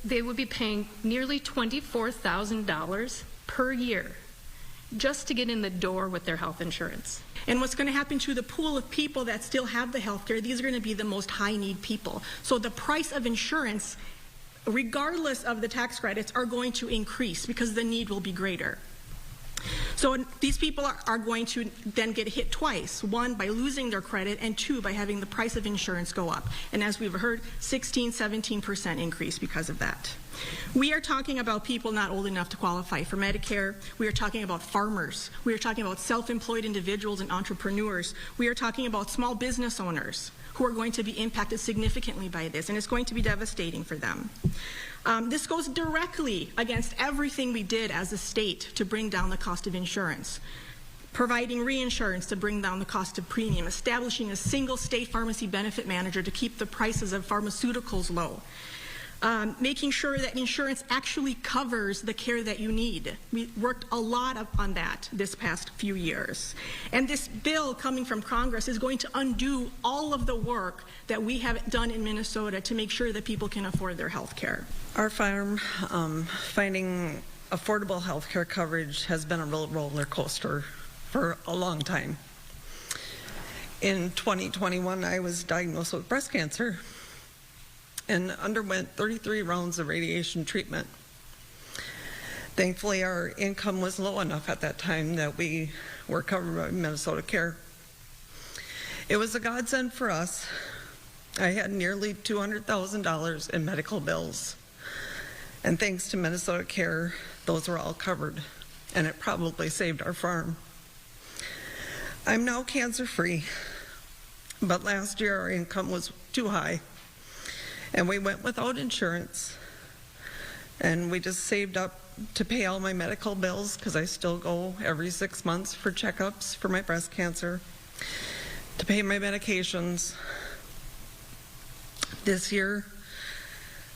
They would be paying nearly $24,000 per year just to get in the door with their health insurance. And what's going to happen to the pool of people that still have the health care, these are going to be the most high-need people. So the price of insurance, regardless of the tax credits, are going to increase because the need will be greater. So these people are going to then get hit twice, 1, by losing their credit, and 2, by having the price of insurance go up. And as we've heard, 17% increase because of that. We are talking about people not old enough to qualify for Medicare. We are talking about farmers. We are talking about self-employed individuals and entrepreneurs. We are talking about small business owners who are going to be impacted significantly by this, and it's going to be devastating for them. This goes directly against everything we did as a state to bring down the cost of insurance, providing reinsurance to bring down the cost of premium, establishing a single state pharmacy benefit manager to keep the prices of pharmaceuticals low, making sure that insurance actually covers the care that you need. We worked a lot on that this past few years. And this bill coming from Congress is going to undo all of the work that we have done in Minnesota to make sure that people can afford their health care. Our farm, finding affordable health care coverage has been a real roller coaster for a long time. In 2021, I was diagnosed with breast cancer and underwent 33 rounds of radiation treatment. Thankfully, our income was low enough at that time that we were covered by Minnesota Care. It was a godsend for us. I had nearly $200,000 in medical bills. And thanks to Minnesota Care, those were all covered. And it probably saved our farm. I'm now cancer-free, but last year our income was too high. And we went without insurance, and we just saved up to pay all my medical bills because I still go every 6 months for checkups for my breast cancer, to pay my medications. This year,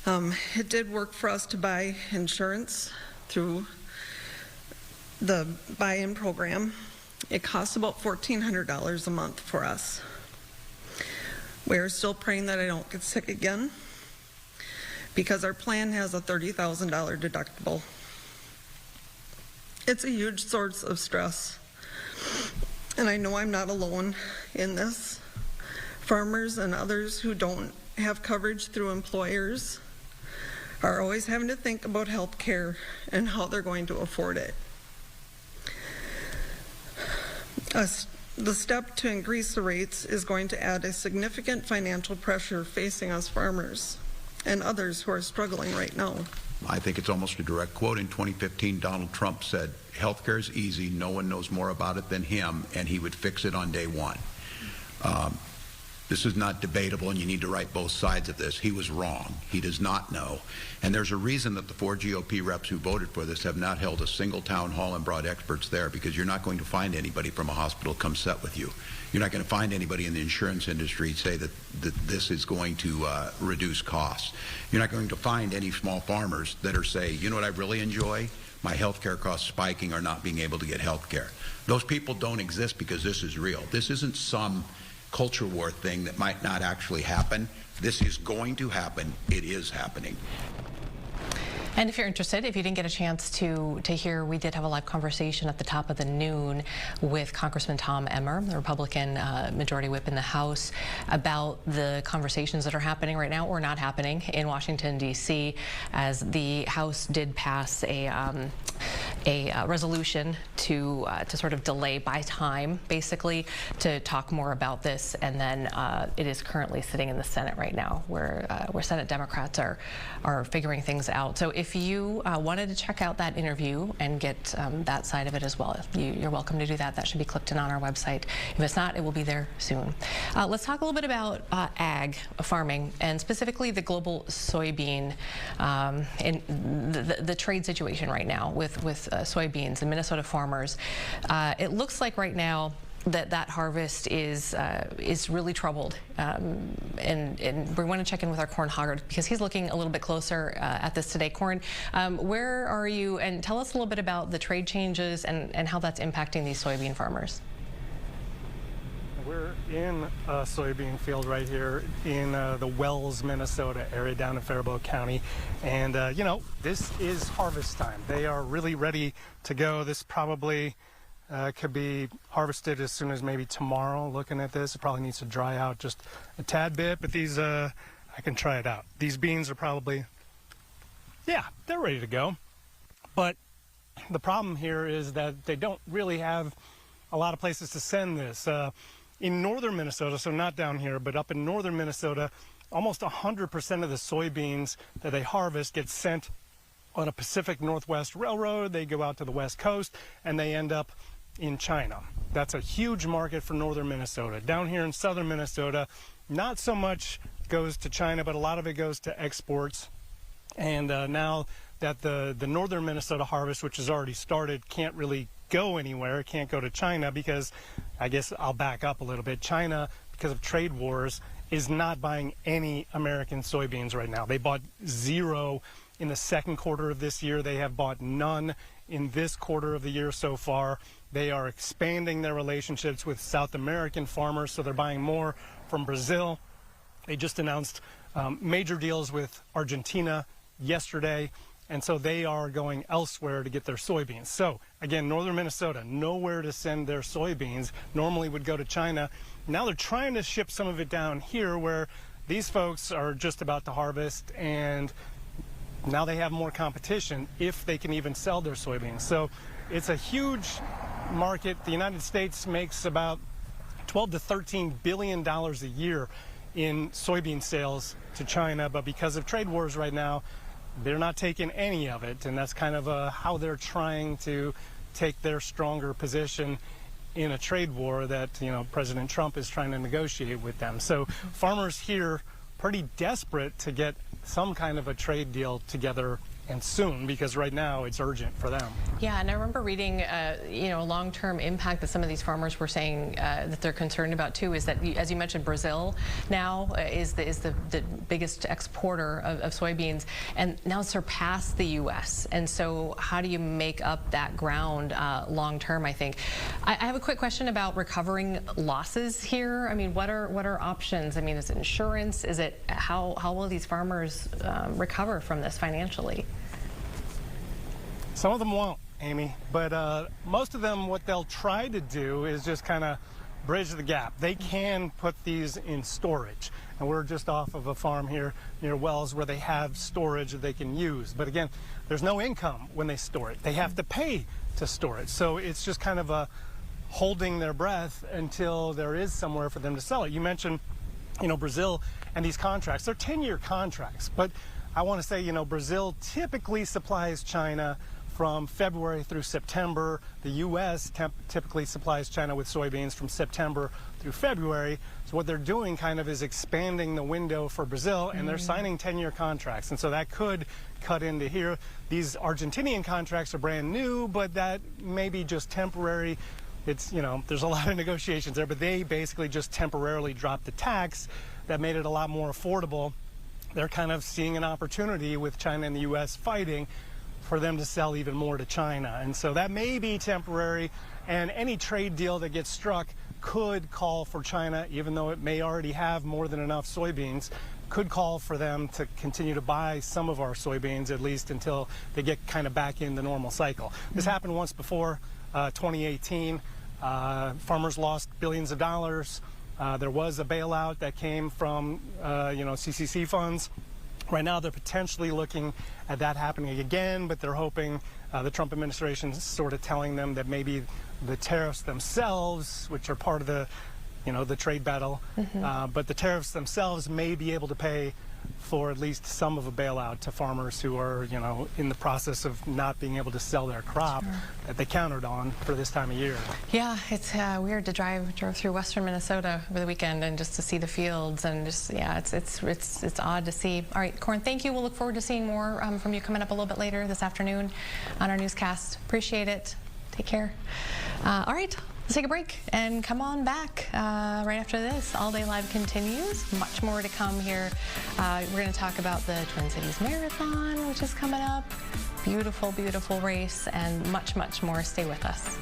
it did work for us to buy insurance through the buy-in program. It costs about $1,400 a month for us. We're still praying that I don't get sick again because our plan has a $30,000 deductible. It's a huge source of stress, and I know I'm not alone in this. Farmers and others who don't have coverage through employers are always having to think about health care and how they're going to afford it. The step to increase the rates is going to add a significant financial pressure facing us farmers and others who are struggling right now. I think it's almost a direct quote. In 2015, Donald Trump said, "Healthcare is easy. No one knows more about it than him, and he would fix it on day one." This is not debatable, and you need to write both sides of this. He was wrong. He does not know. And there's a reason that the 4 GOP reps who voted for this have not held a single town hall and brought experts there, because you're not going to find anybody from a hospital come sit with you. You're not going to find anybody in the insurance industry say that this is going to reduce costs. You're not going to find any small farmers that are saying, you know what I really enjoy? My health care costs spiking or not being able to get health care. Those people don't exist because this is real. This isn't some culture war thing that might not actually happen. This is going to happen. It is happening. And if you're interested, if you didn't get a chance to hear, we did have a live conversation at the top of the noon with Congressman Tom Emmer, the Republican Majority Whip in the House, about the conversations that are happening right now or not happening in Washington, D.C., as the House did pass resolution to sort of delay by time, basically, to talk more about this. And then it is currently sitting in the Senate right now, where Senate Democrats are figuring things out. So if you wanted to check out that interview and get that side of it as well, you're welcome to do that. That should be clipped in on our website. If it's not, it will be there soon. Let's talk a little bit about ag farming, and specifically the global soybean and the trade situation right now with soybeans and Minnesota farmers. It looks like right now that harvest is really troubled, and we want to check in with our Corn Hockert because he's looking a little bit closer at this today. Corn, where are you? And tell us a little bit about the trade changes and how that's impacting these soybean farmers. We're in a soybean field right here in the Wells, Minnesota area down in Faribault County. And, you know, this is harvest time. They are really ready to go. This probably could be harvested as soon as maybe tomorrow. Looking at this, it probably needs to dry out just a tad bit, but these, I can try it out. These beans are probably, yeah, they're ready to go. But the problem here is that they don't really have a lot of places to send this. In northern Minnesota, so not down here, but up in northern Minnesota, almost 100% of the soybeans that they harvest get sent on a Pacific Northwest Railroad. They go out to the West Coast, and they end up in China. That's a huge market for northern Minnesota. Down here in southern Minnesota, not so much goes to China, but a lot of it goes to exports. And now that the northern Minnesota harvest, which has already started, can't really go anywhere, it can't go to China because, I guess I'll back up a little bit. China, because of trade wars, is not buying any American soybeans right now. They bought 0 in the second quarter of this year. They have bought none in this quarter of the year so far. They are expanding their relationships with South American farmers, so they're buying more from Brazil. They just announced major deals with Argentina yesterday, and so they are going elsewhere to get their soybeans. So again, northern Minnesota, nowhere to send their soybeans. Normally would go to China. Now they're trying to ship some of it down here where these folks are just about to harvest, and now they have more competition if they can even sell their soybeans. So it's a huge market. The United States makes about $12 to $13 billion a year in soybean sales to China, but because of trade wars right now, they're not taking any of it, and that's kind of how they're trying to take their stronger position in a trade war that, you know, President Trump is trying to negotiate with them. So farmers here pretty desperate to get some kind of a trade deal together, and soon, because right now it's urgent for them. Yeah, and I remember reading, you know, a long-term impact that some of these farmers were saying that they're concerned about too, is that, as you mentioned, Brazil now is the biggest exporter of soybeans, and now surpassed the U.S. And so, how do you make up that ground long-term? I think. I have a quick question about recovering losses here. I mean, what are options? I mean, is it insurance? Is it how will these farmers recover from this financially? Some of them won't, Amy, but most of them, what they'll try to do is just kind of bridge the gap. They can put these in storage, and we're just off of a farm here near Wells where they have storage that they can use. But again, there's no income when they store it. They have to pay to store it. So it's just kind of a holding their breath until there is somewhere for them to sell it. You mentioned, you know, Brazil and these contracts. They're 10-year contracts, but I want to say, you know, Brazil typically supplies China from February through September. The U.S. typically supplies China with soybeans from September through February. So what they're doing kind of is expanding the window for Brazil, and they're signing 10-year contracts. And so that could cut into here. These Argentinian contracts are brand new, but that may be just temporary. It's, you know, there's a lot of negotiations there, but they basically just temporarily dropped the tax that made it a lot more affordable. They're kind of seeing an opportunity with China and the U.S. fighting for them to sell even more to China. And so that may be temporary, and any trade deal that gets struck could call for China, even though it may already have more than enough soybeans, could call for them to continue to buy some of our soybeans, at least until they get kind of back in the normal cycle. This happened once before, 2018. Farmers lost billions of dollars. There was a bailout that came from, you know, CCC funds. Right now, they're potentially looking at that happening again, but they're hoping the Trump administration is sort of telling them that maybe the tariffs themselves, which are part of the, the trade battle, but the tariffs themselves may be able to pay for at least some of a bailout to farmers who are, in the process of not being able to sell their crop that they counted on for this time of year. Yeah, it's weird to drove through western Minnesota over the weekend and just to see the fields and just, yeah, it's odd to see. All right, Corn, thank you. We'll look forward to seeing more from you coming up a little bit later this afternoon on our newscast. Appreciate it. Take care. All right. Let's take a break and come on back right after this. All Day Live continues. Much more to come here. We're going to talk about the Twin Cities Marathon, which is coming up. Beautiful, beautiful race, and much, much more. Stay with us.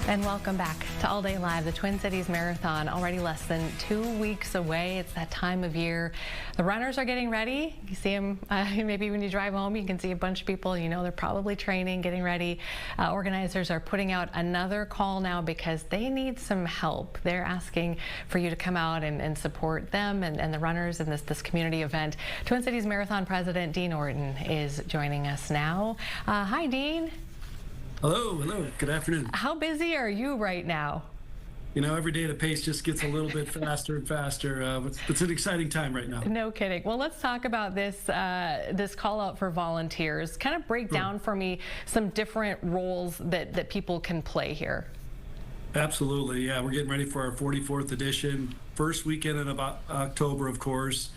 And welcome back to All Day Live. The Twin Cities Marathon already less than 2 weeks away. It's that time of year. The runners are getting ready. You see them maybe when you drive home, you can see a bunch of people, they're probably training, getting ready. Organizers are putting out another call now because they need some help. They're asking for you to come out and support them and the runners in this community event. Twin Cities Marathon President Dean Orton is joining us now. Hi, Dean. Hello, good afternoon. How busy are you right now? Every day the pace just gets a little bit faster and faster. It's an exciting time right now. No kidding. Well, let's talk about this this call out for volunteers. Kind of break down for me some different roles that people can play here. Absolutely, yeah. We're getting ready for our 44th edition. First weekend in about October, of course.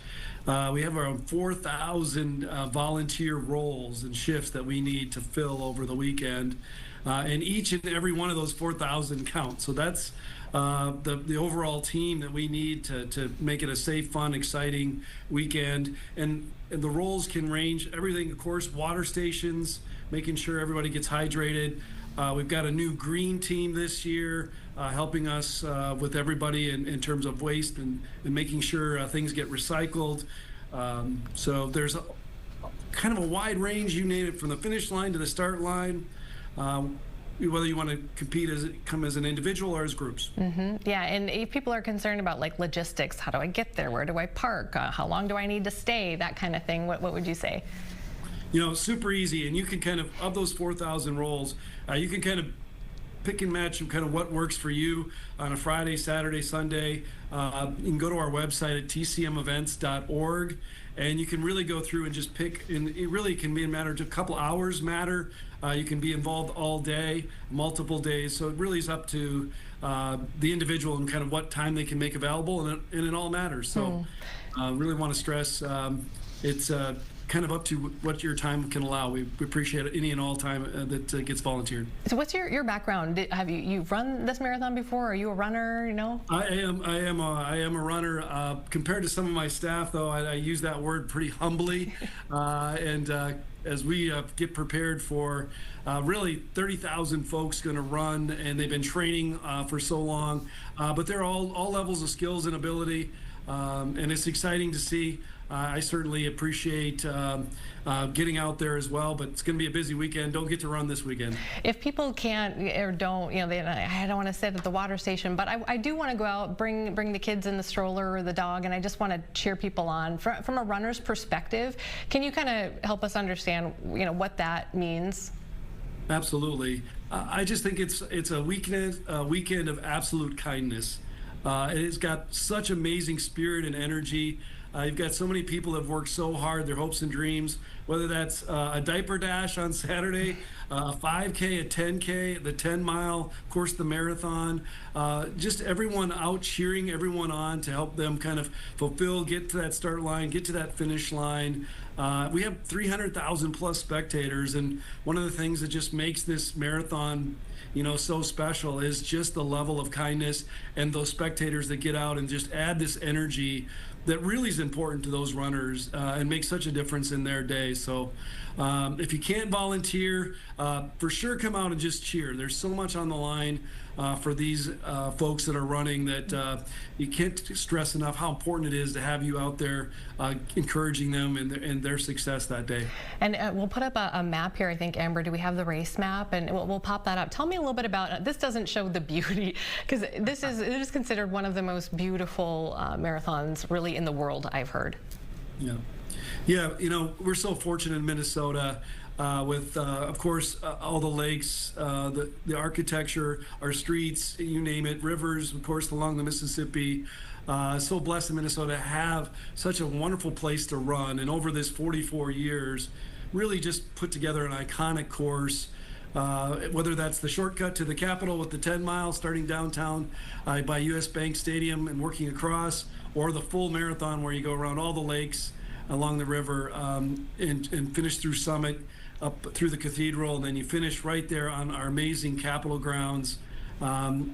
We have around 4,000 volunteer roles and shifts that we need to fill over the weekend. And each and every one of those 4,000 count. So that's the overall team that we need to make it a safe, fun, exciting weekend. And the roles can range everything, of course, water stations, making sure everybody gets hydrated. We've got a new green team this year, helping us with everybody in terms of waste and making sure things get recycled. So there's kind of a wide range, you name it, from the finish line to the start line, whether you want to compete come as an individual or as groups. Yeah, and if people are concerned about like logistics, how do I get there? Where do I park? How long do I need to stay? That kind of thing. What would you say? Super easy, and you can kind of those 4,000 roles, you can kind of pick and match kind of what works for you on a Friday, Saturday, Sunday. You can go to our website at tcmevents.org, and you can really go through and just pick, and it really can be a matter of a couple hours matter. You can be involved all day, multiple days, so it really is up to the individual and kind of what time they can make available, and it all matters. So really want to stress it's kind of up to what your time can allow. We appreciate any and all time that gets volunteered. So what's your background? Have you've run this marathon before? Are you a runner, you know? I am a runner. Compared to some of my staff, though, I use that word pretty humbly. As we get prepared for really 30,000 folks going to run, and they've been training for so long, but they're all levels of skills and ability, and it's exciting to see. I certainly appreciate getting out there as well, but it's going to be a busy weekend. Don't get to run this weekend. If people can't or don't, you know, I don't want to sit at the water station, but I do want to go out, bring the kids in the stroller or the dog, and I just want to cheer people on. From a runner's perspective, can you kind of help us understand, you know, what that means? Absolutely. I just think it's a weekend of absolute kindness. It's got such amazing spirit and energy. You've got so many people that have worked so hard, their hopes and dreams, whether that's a diaper dash on Saturday, a 5K, a 10K, the 10-mile, of course, the marathon, just everyone out cheering everyone on to help them kind of get to that start line, get to that finish line. We have 300,000 plus spectators, and one of the things that just makes this marathon, you know, so special is just the level of kindness and those spectators that get out and just add this energy that really is important to those runners and makes such a difference in their day. So if you can't volunteer, for sure come out and just cheer. There's so much on the line for these folks that are running that you can't stress enough how important it is to have you out there encouraging them in their success that day. And we'll put up a map here, I think, Amber. Do we have the race map? And we'll pop that up. Tell me a little bit about, this doesn't show the beauty, because it is considered one of the most beautiful marathons really in the world, I've heard. Yeah, you know, we're so fortunate in Minnesota with, of course, all the lakes, the architecture, our streets, you name it, rivers, of course, along the Mississippi. So blessed in Minnesota to have such a wonderful place to run. And over this 44 years, really just put together an iconic course. Whether that's the shortcut to the Capitol with the 10 miles starting downtown by US Bank Stadium and working across, or the full marathon where you go around all the lakes along the river and finish through Summit, up through the cathedral, and then you finish right there on our amazing Capitol grounds.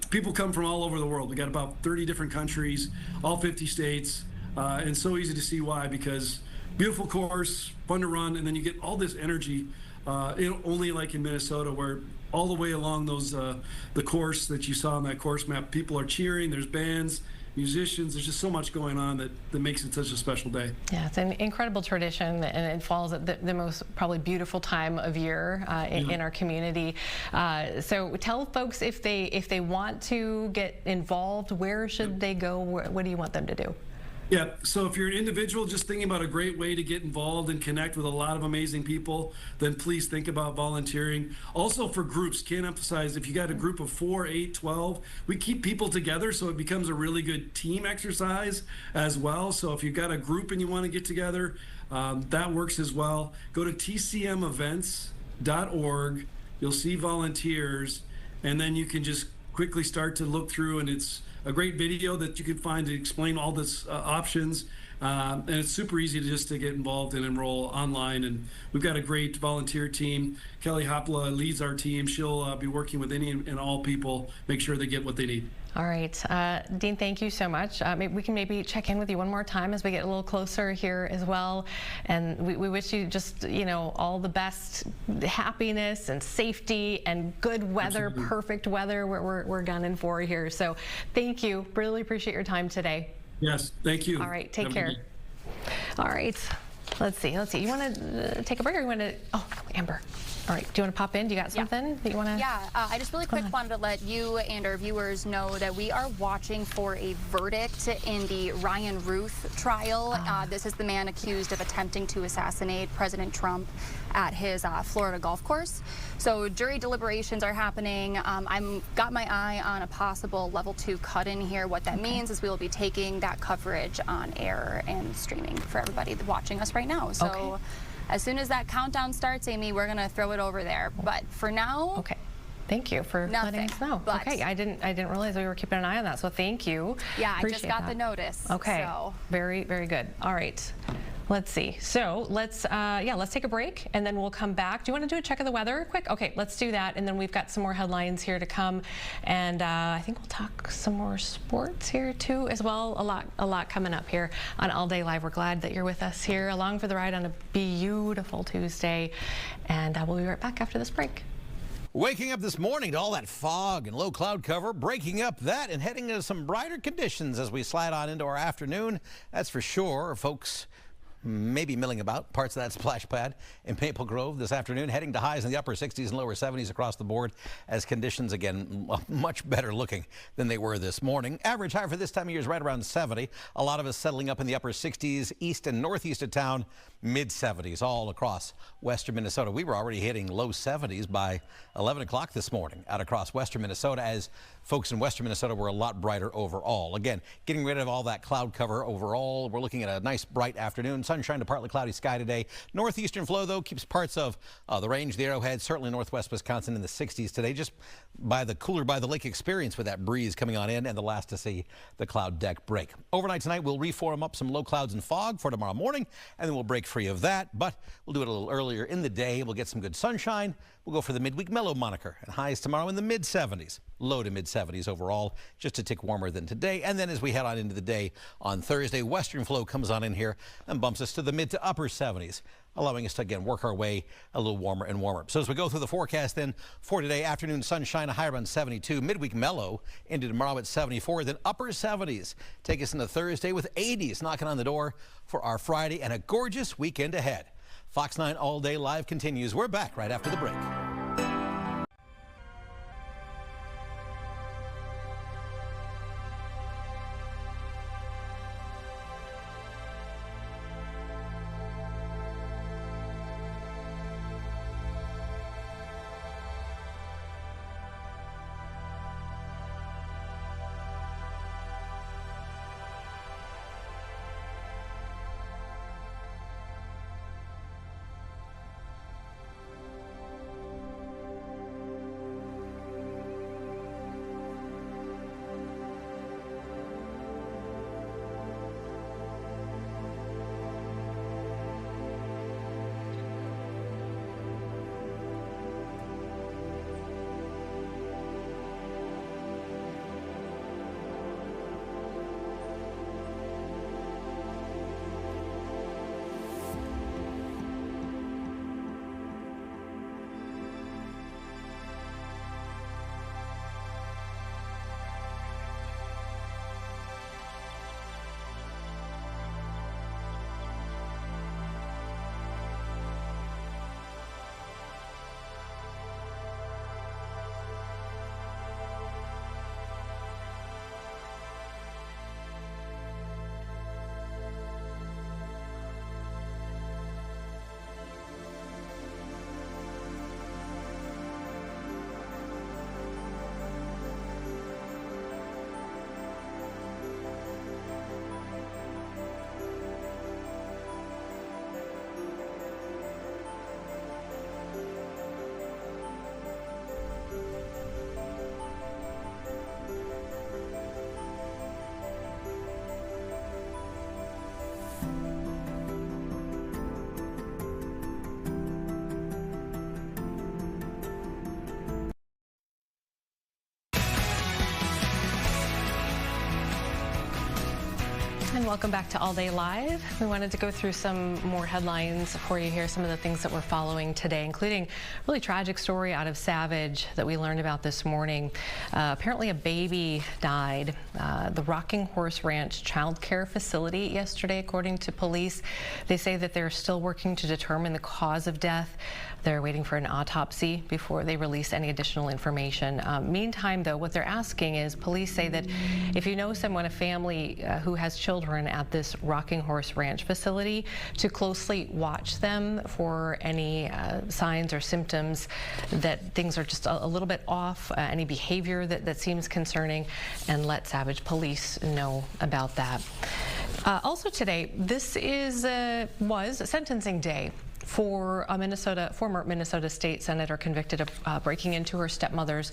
People come from all over the world. We got about 30 different countries, all 50 states, and so easy to see why, because beautiful course, fun to run, and then you get all this energy. Only like in Minnesota, where all the way along those the course that you saw on that course map, people are cheering, there's bands, musicians, there's just so much going on that makes it such a special day. Yeah, it's an incredible tradition, and it falls at the most probably beautiful time of year in our community. So tell folks, if they want to get involved, where should they go? What do you want them to do? Yeah, so if you're an individual just thinking about a great way to get involved and connect with a lot of amazing people, then please think about volunteering. Also for groups, can't emphasize, if you got a group of 4, 8, 12, we keep people together so it becomes a really good team exercise as well. So if you've got a group and you want to get together, that works as well. Go to tcmevents.org, you'll see volunteers, and then you can just quickly start to look through, and it's a great video that you can find to explain all this options, and it's super easy to get involved and enroll online. And we've got a great volunteer team. Kelly Hopla leads our team. She'll be working with any and all people, make sure they get what they need. All right, Dean, thank you so much. We can maybe check in with you one more time as we get a little closer here as well. And we wish you just, you know, all the best happiness and safety and good weather, Absolutely. Perfect weather we're gunning for here. So thank you. Really appreciate your time today. Yes, thank you. All right, take care. All right, let's see. You want to take a break, or you want to, oh, Amber. All right, do you want to pop in? Do you got something that you want to? Yeah, I just really quick wanted to let you and our viewers know that we are watching for a verdict in the Ryan Ruth trial. This is the man accused of attempting to assassinate President Trump at his Florida golf course. So jury deliberations are happening. I've got my eye on a possible level 2 cut-in here. What that means is we will be taking that coverage on air and streaming for everybody watching us right now. So as soon as that countdown starts, Amy, we're going to throw it over there. But for now... Okay. Thank you for letting us know. Okay, I didn't realize we were keeping an eye on that, so thank you. Yeah, I just got the notice. Okay, so. very good. All right, let's see. So let's take a break and then we'll come back. Do you want to do a check of the weather quick? Okay, let's do that, and then we've got some more headlines here to come, and I think we'll talk some more sports here too as well. A lot coming up here on All Day Live. We're glad that you're with us here along for the ride on a beautiful Tuesday, and we'll be right back after this break. Waking up this morning to all that fog and low cloud cover, breaking up that and heading into some brighter conditions as we slide on into our afternoon. That's for sure. Folks maybe milling about parts of that splash pad in Maple Grove this afternoon, heading to highs in the upper 60s and lower 70s across the board as conditions, again, much better looking than they were this morning. Average high for this time of year is right around 70. A lot of us settling up in the upper 60s, east and northeast of town, mid 70s all across western Minnesota. We were already hitting low 70s by 11 o'clock this morning out across western Minnesota, as folks in western Minnesota were a lot brighter overall. Again, getting rid of all that cloud cover overall. We're looking at a nice bright afternoon. Sunshine to partly cloudy sky today. Northeastern flow, though, keeps parts of the range, the Arrowhead, certainly northwest Wisconsin in the 60s today, just by the cooler by the lake experience with that breeze coming on in, and the last to see the cloud deck break. Overnight tonight, we'll reform up some low clouds and fog for tomorrow morning, and then we'll break free of that, but we'll do it a little earlier in the day. We'll get some good sunshine. We'll go for the midweek mellow moniker, and highs tomorrow in the mid 70s, low to mid 70s overall, just a tick warmer than today. And then as we head on into the day on Thursday, western flow comes on in here and bumps us to the mid to upper 70s, allowing us to again work our way a little warmer and warmer. So as we go through the forecast then for today, afternoon sunshine, a high around 72, midweek mellow into tomorrow at 74, then upper 70s take us into Thursday with 80s knocking on the door for our Friday, and a gorgeous weekend ahead. Fox 9 All Day Live continues. We're back right after the break. And welcome back to All Day Live. We wanted to go through some more headlines for you here, some of the things that we're following today, including a really tragic story out of Savage that we learned about this morning. Apparently a baby died. The Rocking Horse Ranch child care facility yesterday, according to police. They say that they're still working to determine the cause of death. They're waiting for an autopsy before they release any additional information. Meantime, though, what they're asking is, police say that if you know someone, a family who has children at this Rocking Horse Ranch facility, to closely watch them for any signs or symptoms that things are just a little bit off, any behavior that seems concerning, and let Savage Police know about that. Also today, this was sentencing day for a former Minnesota State Senator convicted of breaking into her stepmother's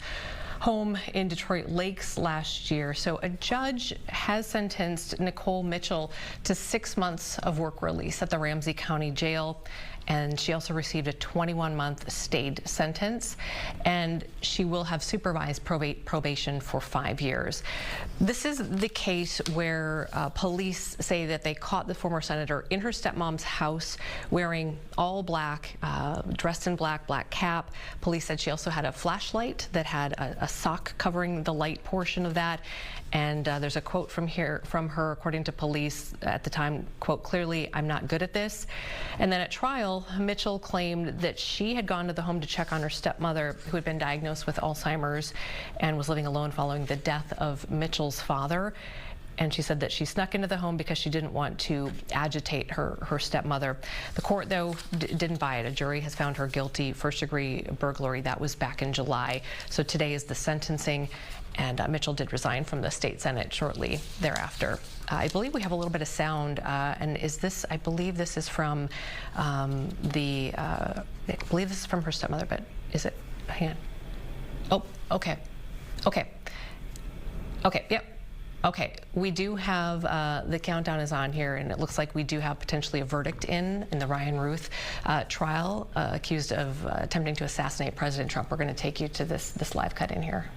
home in Detroit Lakes last year. So a judge has sentenced Nicole Mitchell to 6 months of work release at the Ramsey County Jail. And she also received a 21-month stayed sentence, and she will have supervised probation for 5 years. This is the case where police say that they caught the former senator in her stepmom's house wearing all black, dressed in black cap. Police said she also had a flashlight that had a sock covering the light portion of that. And there's a quote from her, according to police at the time, quote, "Clearly, I'm not good at this." And then at trial, Mitchell claimed that she had gone to the home to check on her stepmother, who had been diagnosed with Alzheimer's and was living alone following the death of Mitchell's father. And she said that she snuck into the home because she didn't want to agitate her stepmother. The court, though, didn't buy it. A jury has found her guilty first-degree burglary. That was back in July. So today is the sentencing, and Mitchell did resign from the state senate shortly thereafter. I believe we have a little bit of sound, and I believe this is from I believe this is from her stepmother, but is it? Hang on. Oh, okay. Yep. Okay, we do have, the countdown is on here, and it looks like we do have potentially a verdict in the Ryan Ruth trial, accused of attempting to assassinate President Trump. We're going to take you to this live cut in here.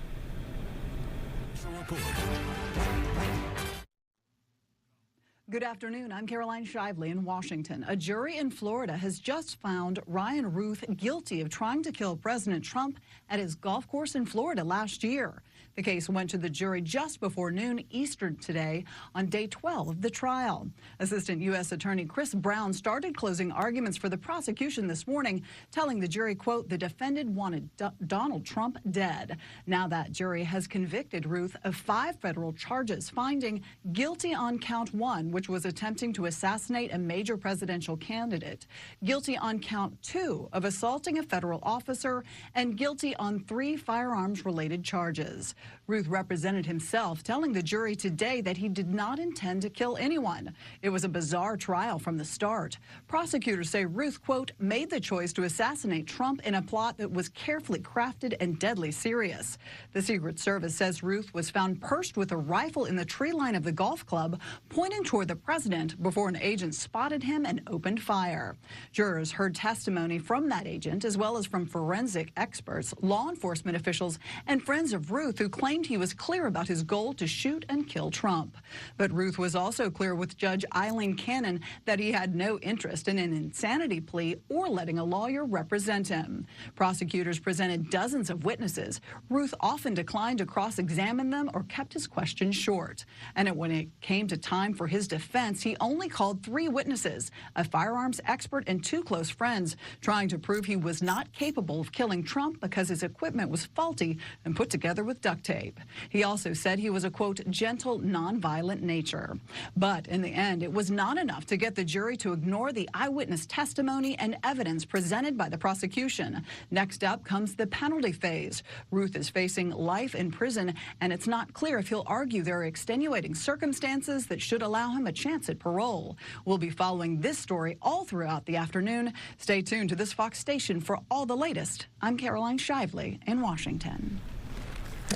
Good afternoon. I'm Caroline Shively in Washington. A jury in Florida has just found Ryan Ruth guilty of trying to kill President Trump at his golf course in Florida last year. The case went to the jury just before noon Eastern today on day 12 of the trial. Assistant U.S. Attorney Chris Brown started closing arguments for the prosecution this morning, telling the jury, quote, the defendant wanted Donald Trump dead. Now that jury has convicted Ruth of 5 federal charges, finding guilty on count 1, which was attempting to assassinate a major presidential candidate, guilty on count 2 of assaulting a federal officer, and guilty on 3 firearms-related charges. Ruth represented himself, telling the jury today that he did not intend to kill anyone. It was a bizarre trial from the start. Prosecutors say Ruth, quote, made the choice to assassinate Trump in a plot that was carefully crafted and deadly serious. The Secret Service says Ruth was found perched with a rifle in the tree line of the golf club, pointing toward the president before an agent spotted him and opened fire. Jurors heard testimony from that agent, as well as from forensic experts, law enforcement officials, and friends of Ruth who claimed he was clear about his goal to shoot and kill Trump. But Ruth was also clear with Judge Eileen Cannon that he had no interest in an insanity plea or letting a lawyer represent him. Prosecutors presented dozens of witnesses. Ruth often declined to cross-examine them or kept his questions short. And when it came to time for his defense, he only called 3 witnesses, a firearms expert and 2 close friends, trying to prove he was not capable of killing Trump because his equipment was faulty and put together with duct tape. He also said he was a, quote, gentle, nonviolent nature. But in the end, it was not enough to get the jury to ignore the eyewitness testimony and evidence presented by the prosecution. Next up comes the penalty phase. Ruth is facing life in prison, and it's not clear if he'll argue there are extenuating circumstances that should allow him a chance at parole. We'll be following this story all throughout the afternoon. Stay tuned to this Fox station for all the latest. I'm Caroline Shively in Washington.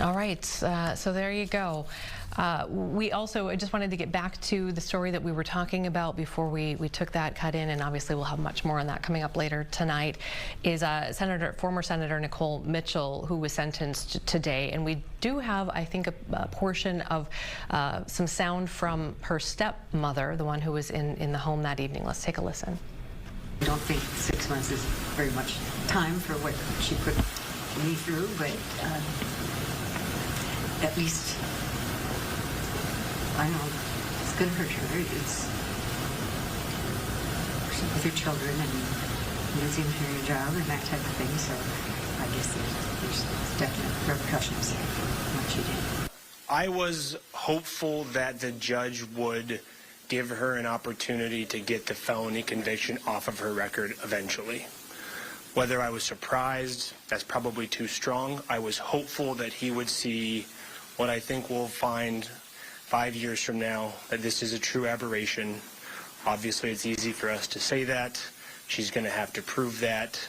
All right, so there you go. We also, I just wanted to get back to the story that we were talking about before we took that cut in, and obviously we'll have much more on that coming up later tonight, is former Senator Nicole Mitchell, who was sentenced today. And we do have, I think, a portion of some sound from her stepmother, the one who was in the home that evening. Let's take a listen. I don't think 6 months is very much time for what she put me through, but at least, I know it's going to hurt her. It's with her children and doesn't seem to do your job and that type of thing. So I guess there's definite repercussions for what she did. I was hopeful that the judge would give her an opportunity to get the felony conviction off of her record eventually. Whether I was surprised, that's probably too strong. I was hopeful that he would see what I think we'll find 5 years from now, that this is a true aberration. Obviously, it's easy for us to say that. She's going to have to prove that.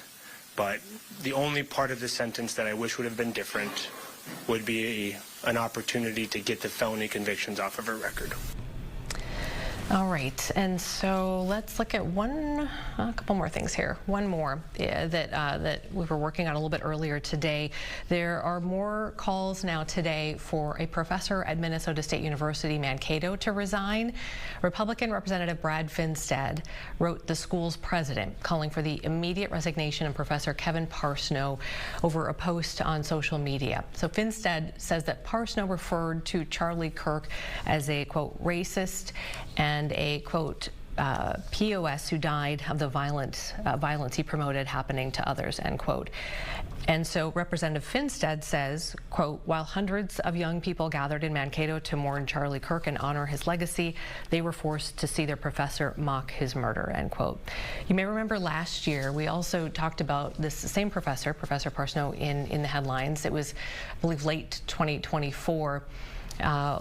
But the only part of the sentence that I wish would have been different would be an opportunity to get the felony convictions off of her record. All right, and so let's look at a couple more things here. One more that we were working on a little bit earlier today. There are more calls now today for a professor at Minnesota State University Mankato to resign. Republican Representative Brad Finstad wrote the school's president calling for the immediate resignation of Professor Kevin Parsnow over a post on social media. So Finstad says that Parsnow referred to Charlie Kirk as a, quote, racist and a, quote, POS who died of the violence he promoted happening to others, end quote. And so Representative Finstad says, quote, while hundreds of young people gathered in Mankato to mourn Charlie Kirk and honor his legacy, they were forced to see their professor mock his murder, end quote. You may remember last year, we also talked about this same professor, Professor Parsnow, in the headlines. It was, I believe, late 2024.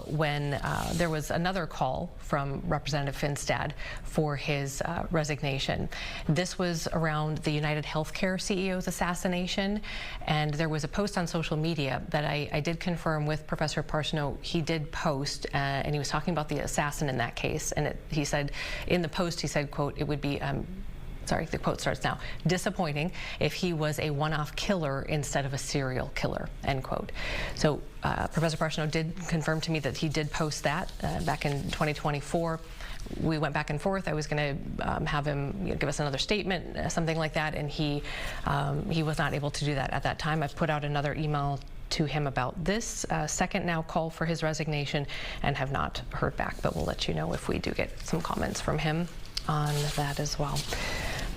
When there was another call from Representative Finstad for his resignation. This was around the United Healthcare CEO's assassination, and there was a post on social media that I did confirm with Professor Parsnow. He did post, and he was talking about the assassin in that case, and he said, in the post, he said, quote, it would be sorry, the quote starts now, disappointing if he was a one-off killer instead of a serial killer, end quote. So Professor Parsnow did confirm to me that he did post that back in 2024. We went back and forth. I was going to have him give us another statement, something like that, and he was not able to do that at that time. I've put out another email to him about this second now call for his resignation and have not heard back, but we'll let you know if we do get some comments from him on that as well.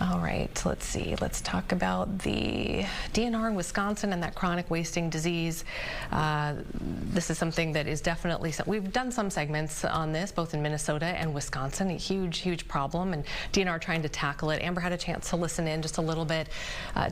All right, let's see. Let's talk about the DNR in Wisconsin and that chronic wasting disease. This is something that is definitely, we've done some segments on this, both in Minnesota and Wisconsin, a huge, huge problem, and DNR trying to tackle it. Amber had a chance to listen in just a little bit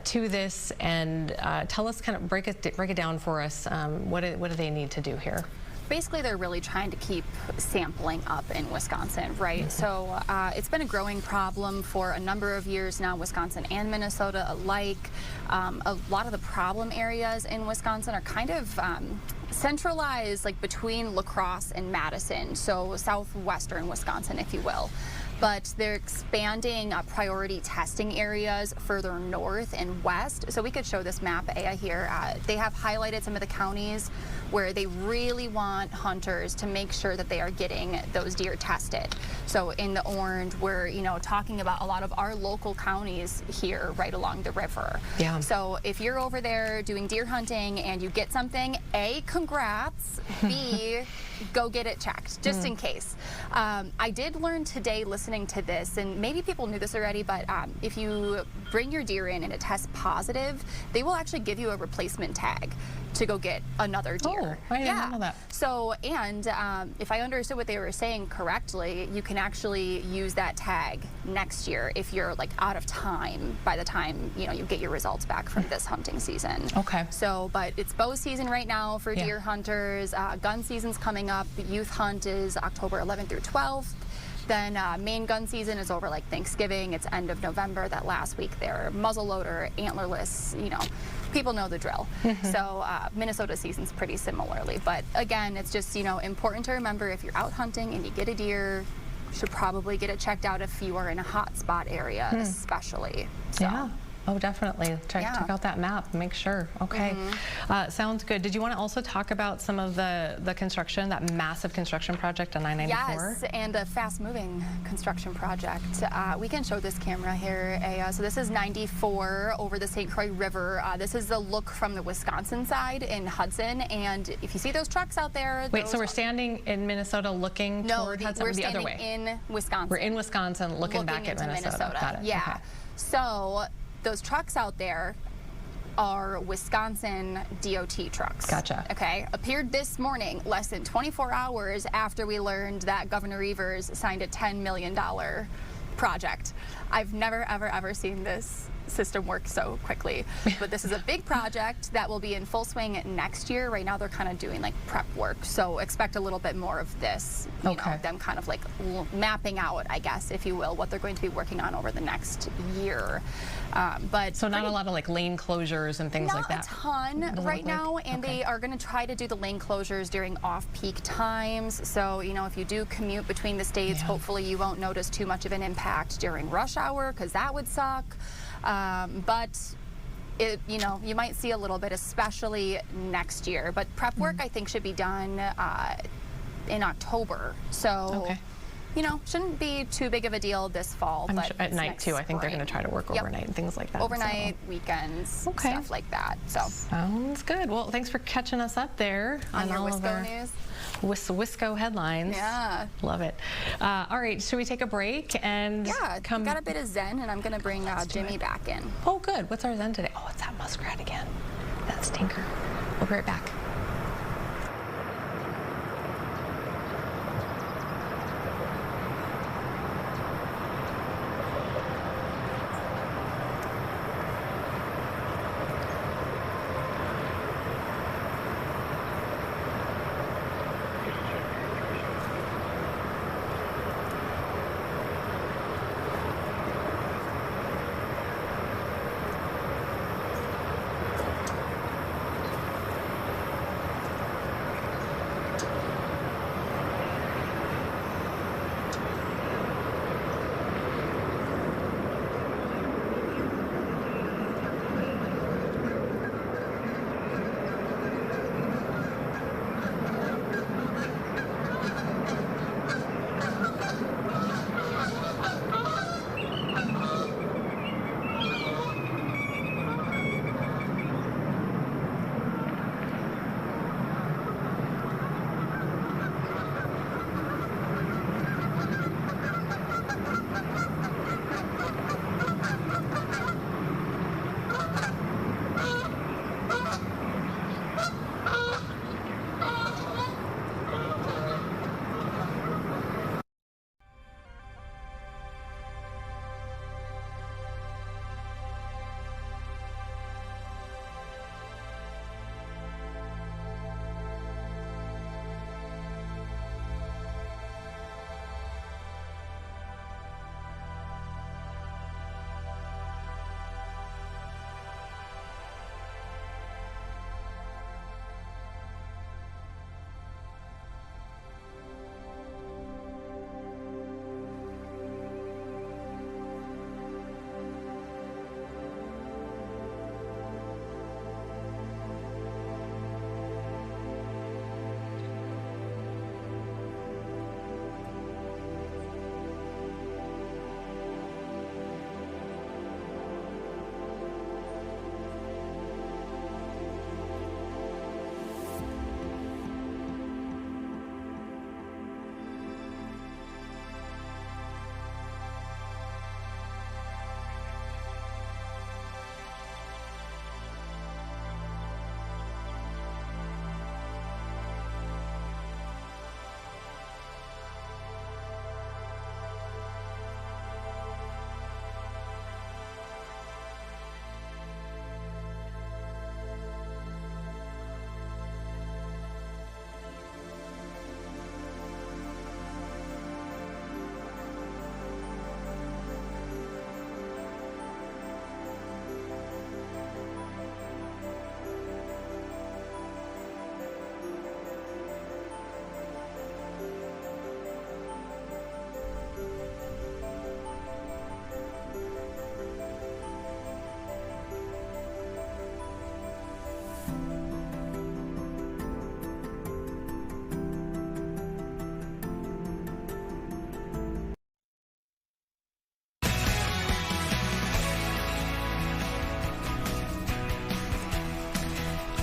to this and tell us, kind of break it down for us. What do they need to do here? Basically, they're really trying to keep sampling up in Wisconsin, right? Mm-hmm. So it's been a growing problem for a number of years now, Wisconsin and Minnesota alike. A lot of the problem areas in Wisconsin are kind of centralized, like between La Crosse and Madison, so southwestern Wisconsin, if you will. But they're expanding priority testing areas further north and west. So we could show this map, Aya, here. They have highlighted some of the counties where they really want hunters to make sure that they are getting those deer tested. So in the orange, we're talking about a lot of our local counties here right along the river. Yeah. So if you're over there doing deer hunting and you get something, A, congrats, B, go get it checked, just in case. I did learn today listening to this, and maybe people knew this already, but if you bring your deer in and it tests positive, they will actually give you a replacement tag to go get another deer. Oh, I didn't know that. So, and if I understood what they were saying correctly, you can actually use that tag next year if you're like out of time by the time you get your results back from this hunting season. Okay. So, but it's bow season right now for deer hunters. Gun season's coming up. The youth hunt is October 11th through 12th. Then main gun season is over like Thanksgiving. It's end of November, that last week there. Muzzleloader, antlerless, people know the drill. So Minnesota season's pretty similarly. But again, it's just, important to remember if you're out hunting and you get a deer, you should probably get it checked out if you are in a hot spot area, especially. So. Yeah. Oh, definitely. Check out that map. Make sure. Okay. Sounds good. Did you want to also talk about some of the construction, that massive construction project on 994? Yes, and a fast-moving construction project. We can show this camera here. So this is 94 over the St. Croix River. This is the look from the Wisconsin side in Hudson. And if you see those trucks out there... Wait, so we're standing in Minnesota looking toward Hudson? We're the other standing way? in Wisconsin. We're in Wisconsin looking back at Minnesota. Got it. Yeah. Okay. So those trucks out there are Wisconsin DOT trucks. Gotcha. Okay, appeared this morning, less than 24 hours after we learned that Governor Evers signed a $10 million project. I've never, ever seen this system work so quickly. But this is a big project that will be in full swing next year. Right now they're kind of doing like prep work, so expect a little bit more of this, you know, them kind of like mapping out, I guess, if you will, what they're going to be working on over the next year. But so not a lot of like lane closures and things like that? Not a ton right now, and they are going to try to do the lane closures during off-peak times. So, you know, if you do commute between the states, hopefully you won't notice too much of an impact during rush hour, because that would suck. But it, you know, you might see a little bit, especially next year. But prep work, I think, should be done in October. So, you know, shouldn't be too big of a deal this fall. I'm but sure at night too. I think they're going to try to work overnight and things like that. Overnight, weekends, stuff like that. So sounds good. Well, thanks for catching us up there on all of our news. Wisco headlines. Yeah. Love it. All right, should we take a break and come? Got a bit of Zen, and I'm going to bring Jimmy back in. Oh, good. What's our Zen today? Oh, it's that muskrat again. That stinker. We'll be right back.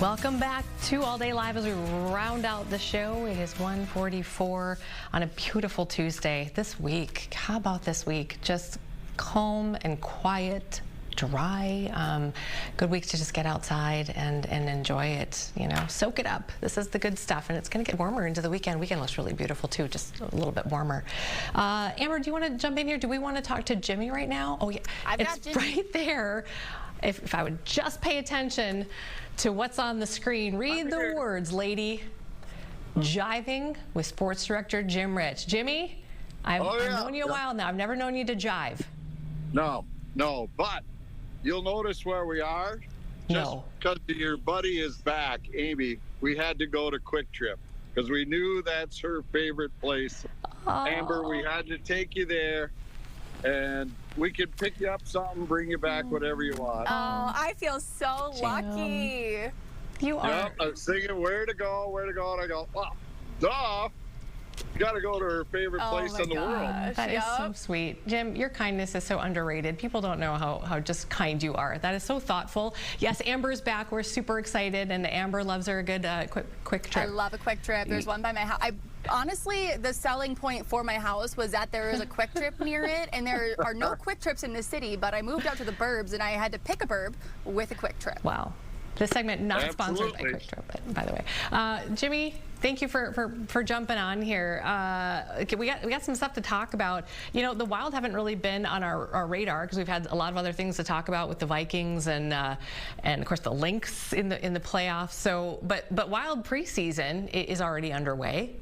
Welcome back to All Day Live as we round out the show. It is 1:44 on a beautiful Tuesday. This week, how about this week? Just calm and quiet, dry. Good week to just get outside and enjoy it, soak it up. This is the good stuff, and it's going to get warmer into the weekend. Weekend looks really beautiful too, just a little bit warmer. Amber, do you want to jump in here? Do we want to talk to Jimmy right now? Oh yeah, it's right there. If I would just pay attention to what's on the screen, read the words, lady. Jiving with sports director Jim Rich. Jimmy, I've known you a while now. I've never known you to jive. No, but you'll notice where we are. Just because your buddy is back, Amy, we had to go to Quick Trip because we knew that's her favorite place. Amber, we had to take you there, and we could pick you up something, bring you back, whatever you want. Oh, I feel so lucky. You are. Yep, I was thinking where to go, and I go, well, duh. You got to go to her favorite place in the world. That is so sweet. Jim, your kindness is so underrated. People don't know how just kind you are. That is so thoughtful. Yes, Amber's back. We're super excited, and Amber loves her a good quick trip. I love a Quick Trip. There's one by my house. Honestly, the selling point for my house was that there is a Quick Trip near it, and there are no Quick Trips in the city, but I moved out to the burbs, and I had to pick a burb with a Quick Trip. Wow. This segment not sponsored by Quick Trip, by the way. Jimmy, thank you for jumping on here. We got some stuff to talk about. The Wild haven't really been on our radar because we've had a lot of other things to talk about with the Vikings and of course the Lynx in the playoffs. So, but Wild preseason is already underway.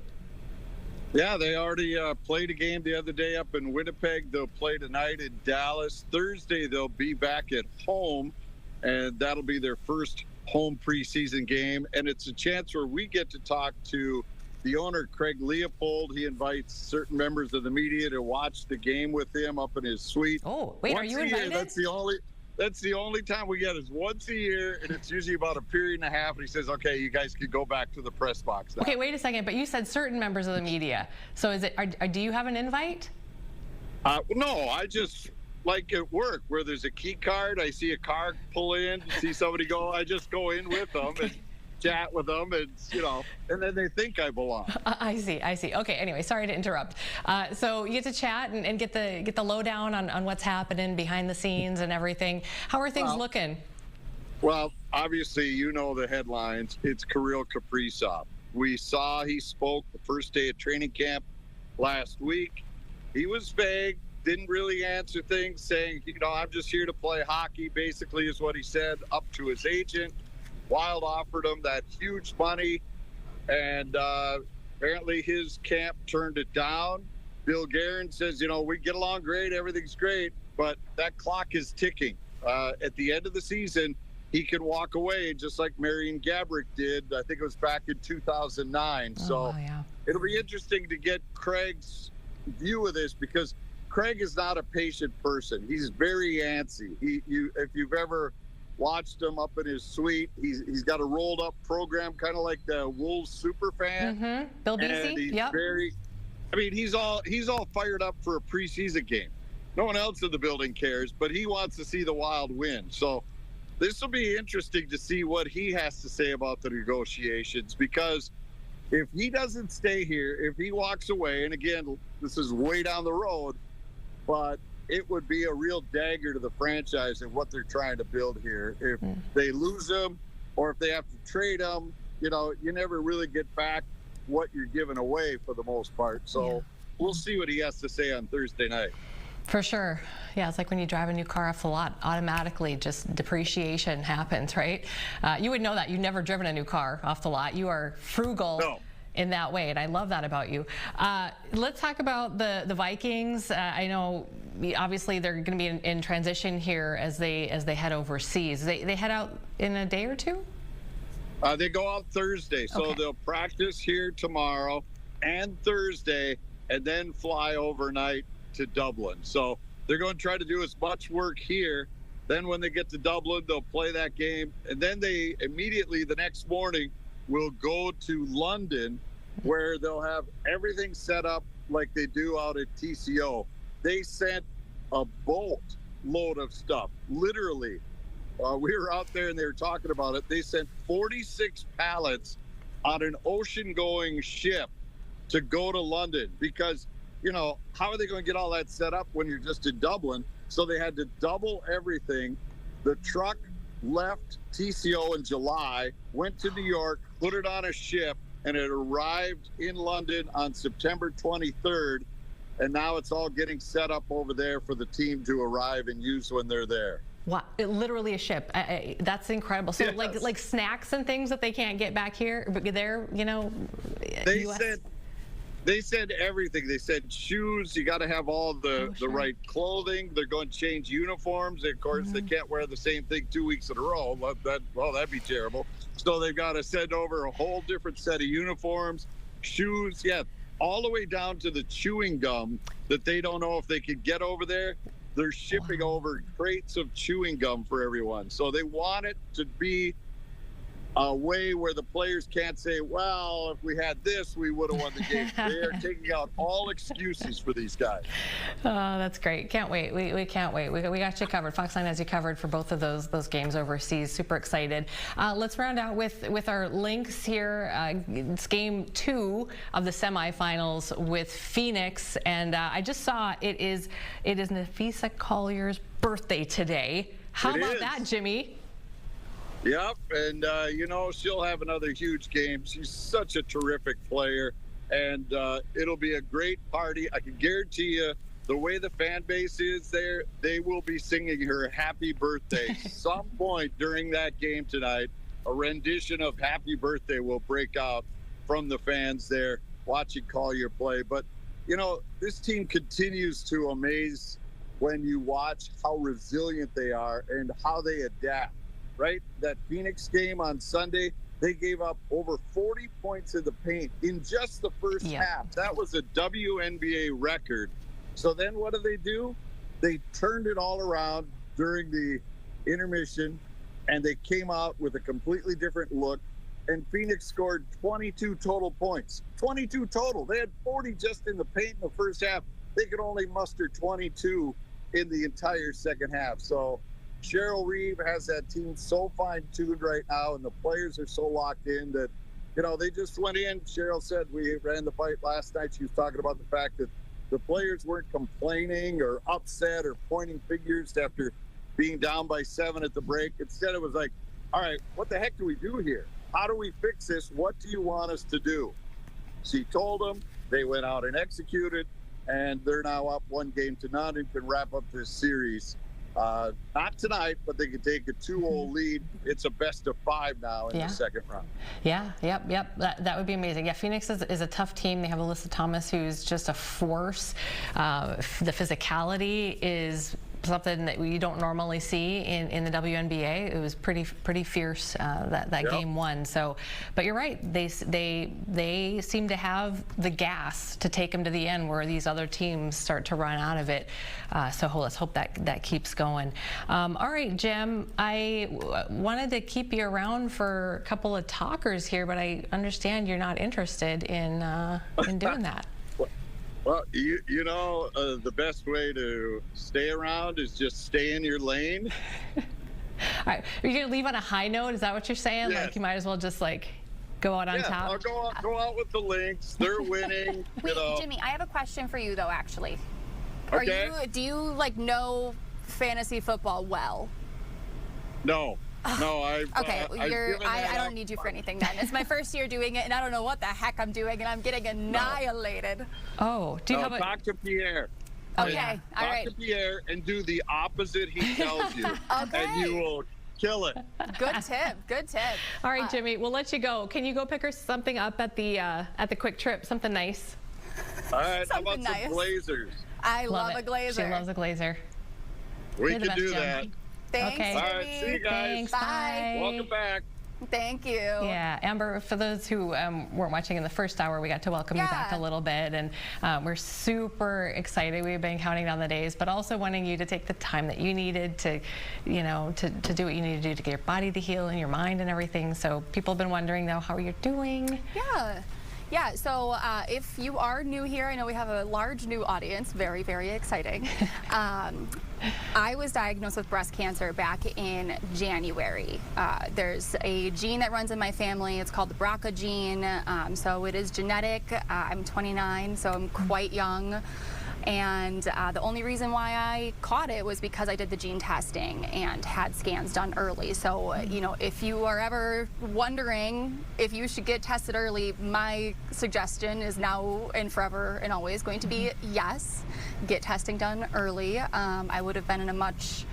Yeah, they already played a game the other day up in Winnipeg. They'll play tonight in Dallas. Thursday they'll be back at home, and that'll be their first home preseason game. And it's a chance where we get to talk to the owner, Craig Leopold. He invites certain members of the media to watch the game with him up in his suite. Oh, wait, once are you a invited? year, that's the only time we get is once a year, and it's usually about a period and a half. And he says, okay, you guys can go back to the press box now. Okay, wait a second, but you said certain members of the media. So is it? Do you have an invite? No, I just like at work where there's a key card. I see a car pull in, see somebody go. I just go in with them and chat with them, and and then they think I belong. I see. Okay. Anyway, sorry to interrupt. So you get to chat and get the lowdown on what's happening behind the scenes and everything. How are things looking? Well, obviously, the headlines. It's Kirill Kaprizov. We saw he spoke the first day of training camp last week. He was vague. Didn't really answer things, saying, I'm just here to play hockey, basically is what he said, up to his agent. Wild offered him that huge money, and apparently his camp turned it down. Bill Guerin says, we get along great, everything's great, but that clock is ticking. At the end of the season, he can walk away, just like Marian Gaborik did. I think it was back in 2009. It'll be interesting to get Craig's view of this, because Craig is not a patient person. He's very antsy. If you've ever watched him up in his suite, he's got a rolled up program, kind of like the Wolves super fan. Mm-hmm. Bill Beasy. Yep. He's all fired up for a preseason game. No one else in the building cares, but he wants to see the Wild win. So this will be interesting to see what he has to say about the negotiations, because if he doesn't stay here, if he walks away, and again, this is way down the road, but it would be a real dagger to the franchise and what they're trying to build here. If they lose him, or if they have to trade him, you never really get back what you're giving away for the most part. So we'll see what he has to say on Thursday night. For sure. Yeah, it's like when you drive a new car off the lot, automatically just depreciation happens, right? You would know that. You've never driven a new car off the lot. You are frugal. No. In that way, and I love that about you. Let's talk about the Vikings. I know obviously they're going to be in transition here as they head overseas. They head out in a day or two? They go out Thursday, so they'll practice here tomorrow and Thursday, and then fly overnight to Dublin. So they're going to try to do as much work here. Then when they get to Dublin, they'll play that game, and then they immediately the next morning will go to London, where they'll have everything set up like they do out at TCO. They sent a boat load of stuff, literally. We were out there and they were talking about it. They sent 46 pallets on an ocean-going ship to go to London, because how are they going to get all that set up when you're just in Dublin? So they had to double everything. The truck left TCO in July, went to New York, put it on a ship, and it arrived in London on September 23rd. And now it's all getting set up over there for the team to arrive and use when they're there. Wow, literally a ship. That's incredible. So Yes. like snacks and things that they can't get back here, but they're, They said everything. They said shoes, you got to have all the right clothing. They're going to change uniforms. Of course, they can't wear the same thing 2 weeks in a row. That'd be terrible. So they've got to send over a whole different set of uniforms, shoes, all the way down to the chewing gum that they don't know if they could get over there. They're shipping over crates of chewing gum for everyone. So they want it to be a way where the players can't say, well, if we had this, we would have won the game. They are taking out all excuses for these guys. Oh, that's great. Can't wait. We can't wait. We got you covered. Fox 9 has you covered for both of those games overseas. Super excited. Let's round out with our links here. It's game 2 of the semifinals with Phoenix. And I just saw it is Nafisa Collier's birthday today. How about that, Jimmy? Yep, and she'll have another huge game. She's such a terrific player, and it'll be a great party. I can guarantee you, the way the fan base is there, they will be singing her happy birthday. Some point during that game tonight, a rendition of Happy Birthday will break out from the fans there watching Collier play. But, this team continues to amaze when you watch how resilient they are and how they adapt. Right? That Phoenix game on Sunday, they gave up over 40 points in the paint in just the first half. That was a WNBA record. So then what do? They turned it all around during the intermission, and they came out with a completely different look. And Phoenix scored 22 total points. 22 total. They had 40 just in the paint in the first half. They could only muster 22 in the entire second half. So Cheryl Reeve has that team so fine-tuned right now, and the players are so locked in that, they just went in. Cheryl said we ran the fight last night. She was talking about the fact that the players weren't complaining or upset or pointing fingers after being down by 7 at the break. Instead, it was like, all right, what the heck do we do here? How do we fix this? What do you want us to do? She told them. They went out and executed, and they're now up 1-0 and can wrap up this series. Not tonight, but they can take a 2-0 lead. It's a best-of-5 now in the second round. Yeah, yep. That would be amazing. Yeah, Phoenix is a tough team. They have Alyssa Thomas, who's just a force. The physicality is something that we don't normally see in the WNBA. It was pretty fierce that game 1. So, but you're right. They seem to have the gas to take them to the end, where these other teams start to run out of it. So let's hope that keeps going. All right, Jim. I wanted to keep you around for a couple of talkers here, but I understand you're not interested in doing that. Well, the best way to stay around is just stay in your lane. All right. Are you going to leave on a high note? Is that what you're saying? Yes. Like you might as well just go out on top? I'll go out with the Lynx. They're winning. Wait, Jimmy, I have a question for you, though, actually. Okay. Do you know fantasy football well? No. No, okay, I don't need you for anything then. It's my first year doing it, and I don't know what the heck I'm doing, and I'm getting annihilated. Oh, talk to Pierre. Okay, all right. Talk to Pierre and do the opposite he tells you, and you will kill it. Good tip. All right, Jimmy, we'll let you go. Can you go pick her something up at the Quick Trip? Something nice. All right, how about some Glazers? I love a Glazer. She loves a Glazer. We can do that. Thanks, okay. All right, see you guys. Thanks, bye. Welcome back. Thank you. Yeah, Amber, for those who weren't watching in the first hour, we got to welcome you back a little bit, and we're super excited. We've been counting down the days, but also wanting you to take the time that you needed to, to do what you need to do to get your body to heal and your mind and everything. So people have been wondering, though, how you're doing. Yeah, so if you are new here, I know we have a large new audience, very, very exciting. I was diagnosed with breast cancer back in January. There's a gene that runs in my family. It's called the BRCA gene, so it is genetic. I'm 29, so I'm quite young. And the only reason why I caught it was because I did the gene testing and had scans done early. So, you know, if you are ever wondering if you should get tested early, my suggestion is now and forever and always going to be yes, get testing done early. I would have been in a much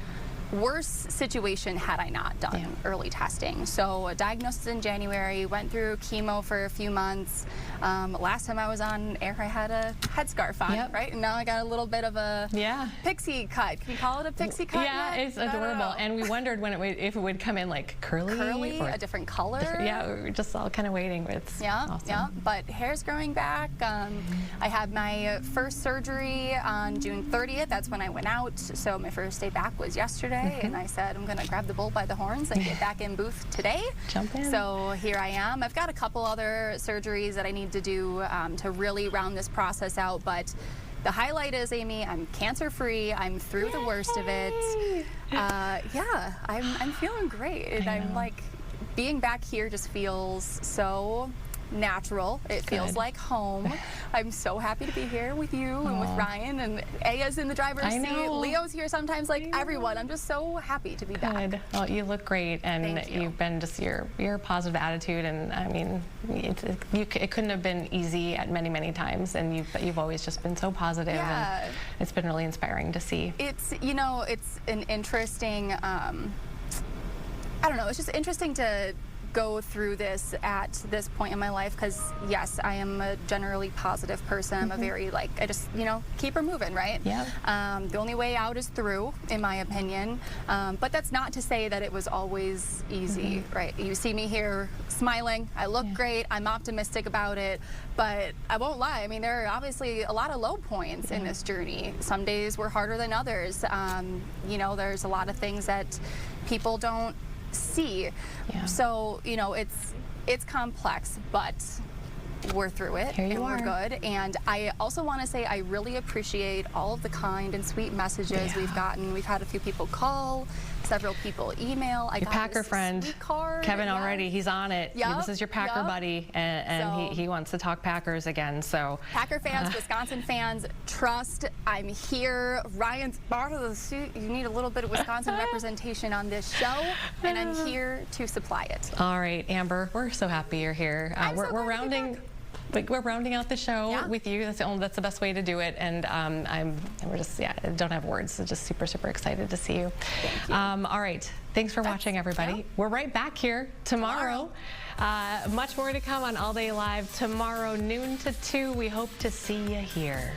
worse situation had I not done early testing. So diagnosed in January, went through chemo for a few months. Last time I was on air, I had a headscarf on, right? And now I got a little bit of a pixie cut. Can you call it a pixie cut? Yeah, yet? it's adorable. And we wondered when if it would come in like curly or a different color. Yeah, we were just all kind of waiting. It's awesome. But hair's growing back. I had my first surgery on June 30th. That's when I went out. So my first day back was yesterday. And I said, I'm going to grab the bull by the horns and get back in booth today. Jump in. So here I am. I've got a couple other surgeries that I need to do to really round this process out. But the highlight is, Amy, I'm cancer-free. I'm through the worst of it. Yeah, I'm feeling great. And I'm like, being back here just feels so natural. It feels like home. I'm so happy to be here with you and with Ryan, and Aya's in the driver's seat. Leo's here sometimes, like everyone. I'm just so happy to be back. Well, you look great, and you've been just your positive attitude, and I mean, it couldn't have been easy at many times, and you've always just been so positive, and it's been really inspiring to see. It's, you know, it's an interesting, I don't know, it's just interesting to go through this at this point in my life, because yes, I am a generally positive person. I'm a very, like, I just, you know, keep her moving, right? Yeah. The only way out is through, in my opinion. But that's not to say that it was always easy, right? You see me here smiling, I look great, I'm optimistic about it, but I won't lie, I mean, there are obviously a lot of low points in this journey. Some days were harder than others. You know, there's a lot of things that people don't see. So, you know, it's complex, but we're through it. Here you and are. We're good. And I also want to say I really appreciate all of the kind and sweet messages we've gotten. We've had a few people call, several people email. I your got Packer this friend, sweet card. Kevin, already, he's on it. This is your Packer buddy, and So- he wants to talk Packers again. So Packer fans, Wisconsin fans, trust, I'm here. Ryan's part of the suit. You need a little bit of Wisconsin representation on this show, and I'm here to supply it. All right, Amber, we're so happy you're here. We're rounding. We're rounding out the show with you. That's the best way to do it. And we're just don't have words. So just super excited to see you. Thank you. All right. Thanks for watching, everybody. We're right back here tomorrow. Much more to come on All Day Live tomorrow, noon to 2. We hope to see you here.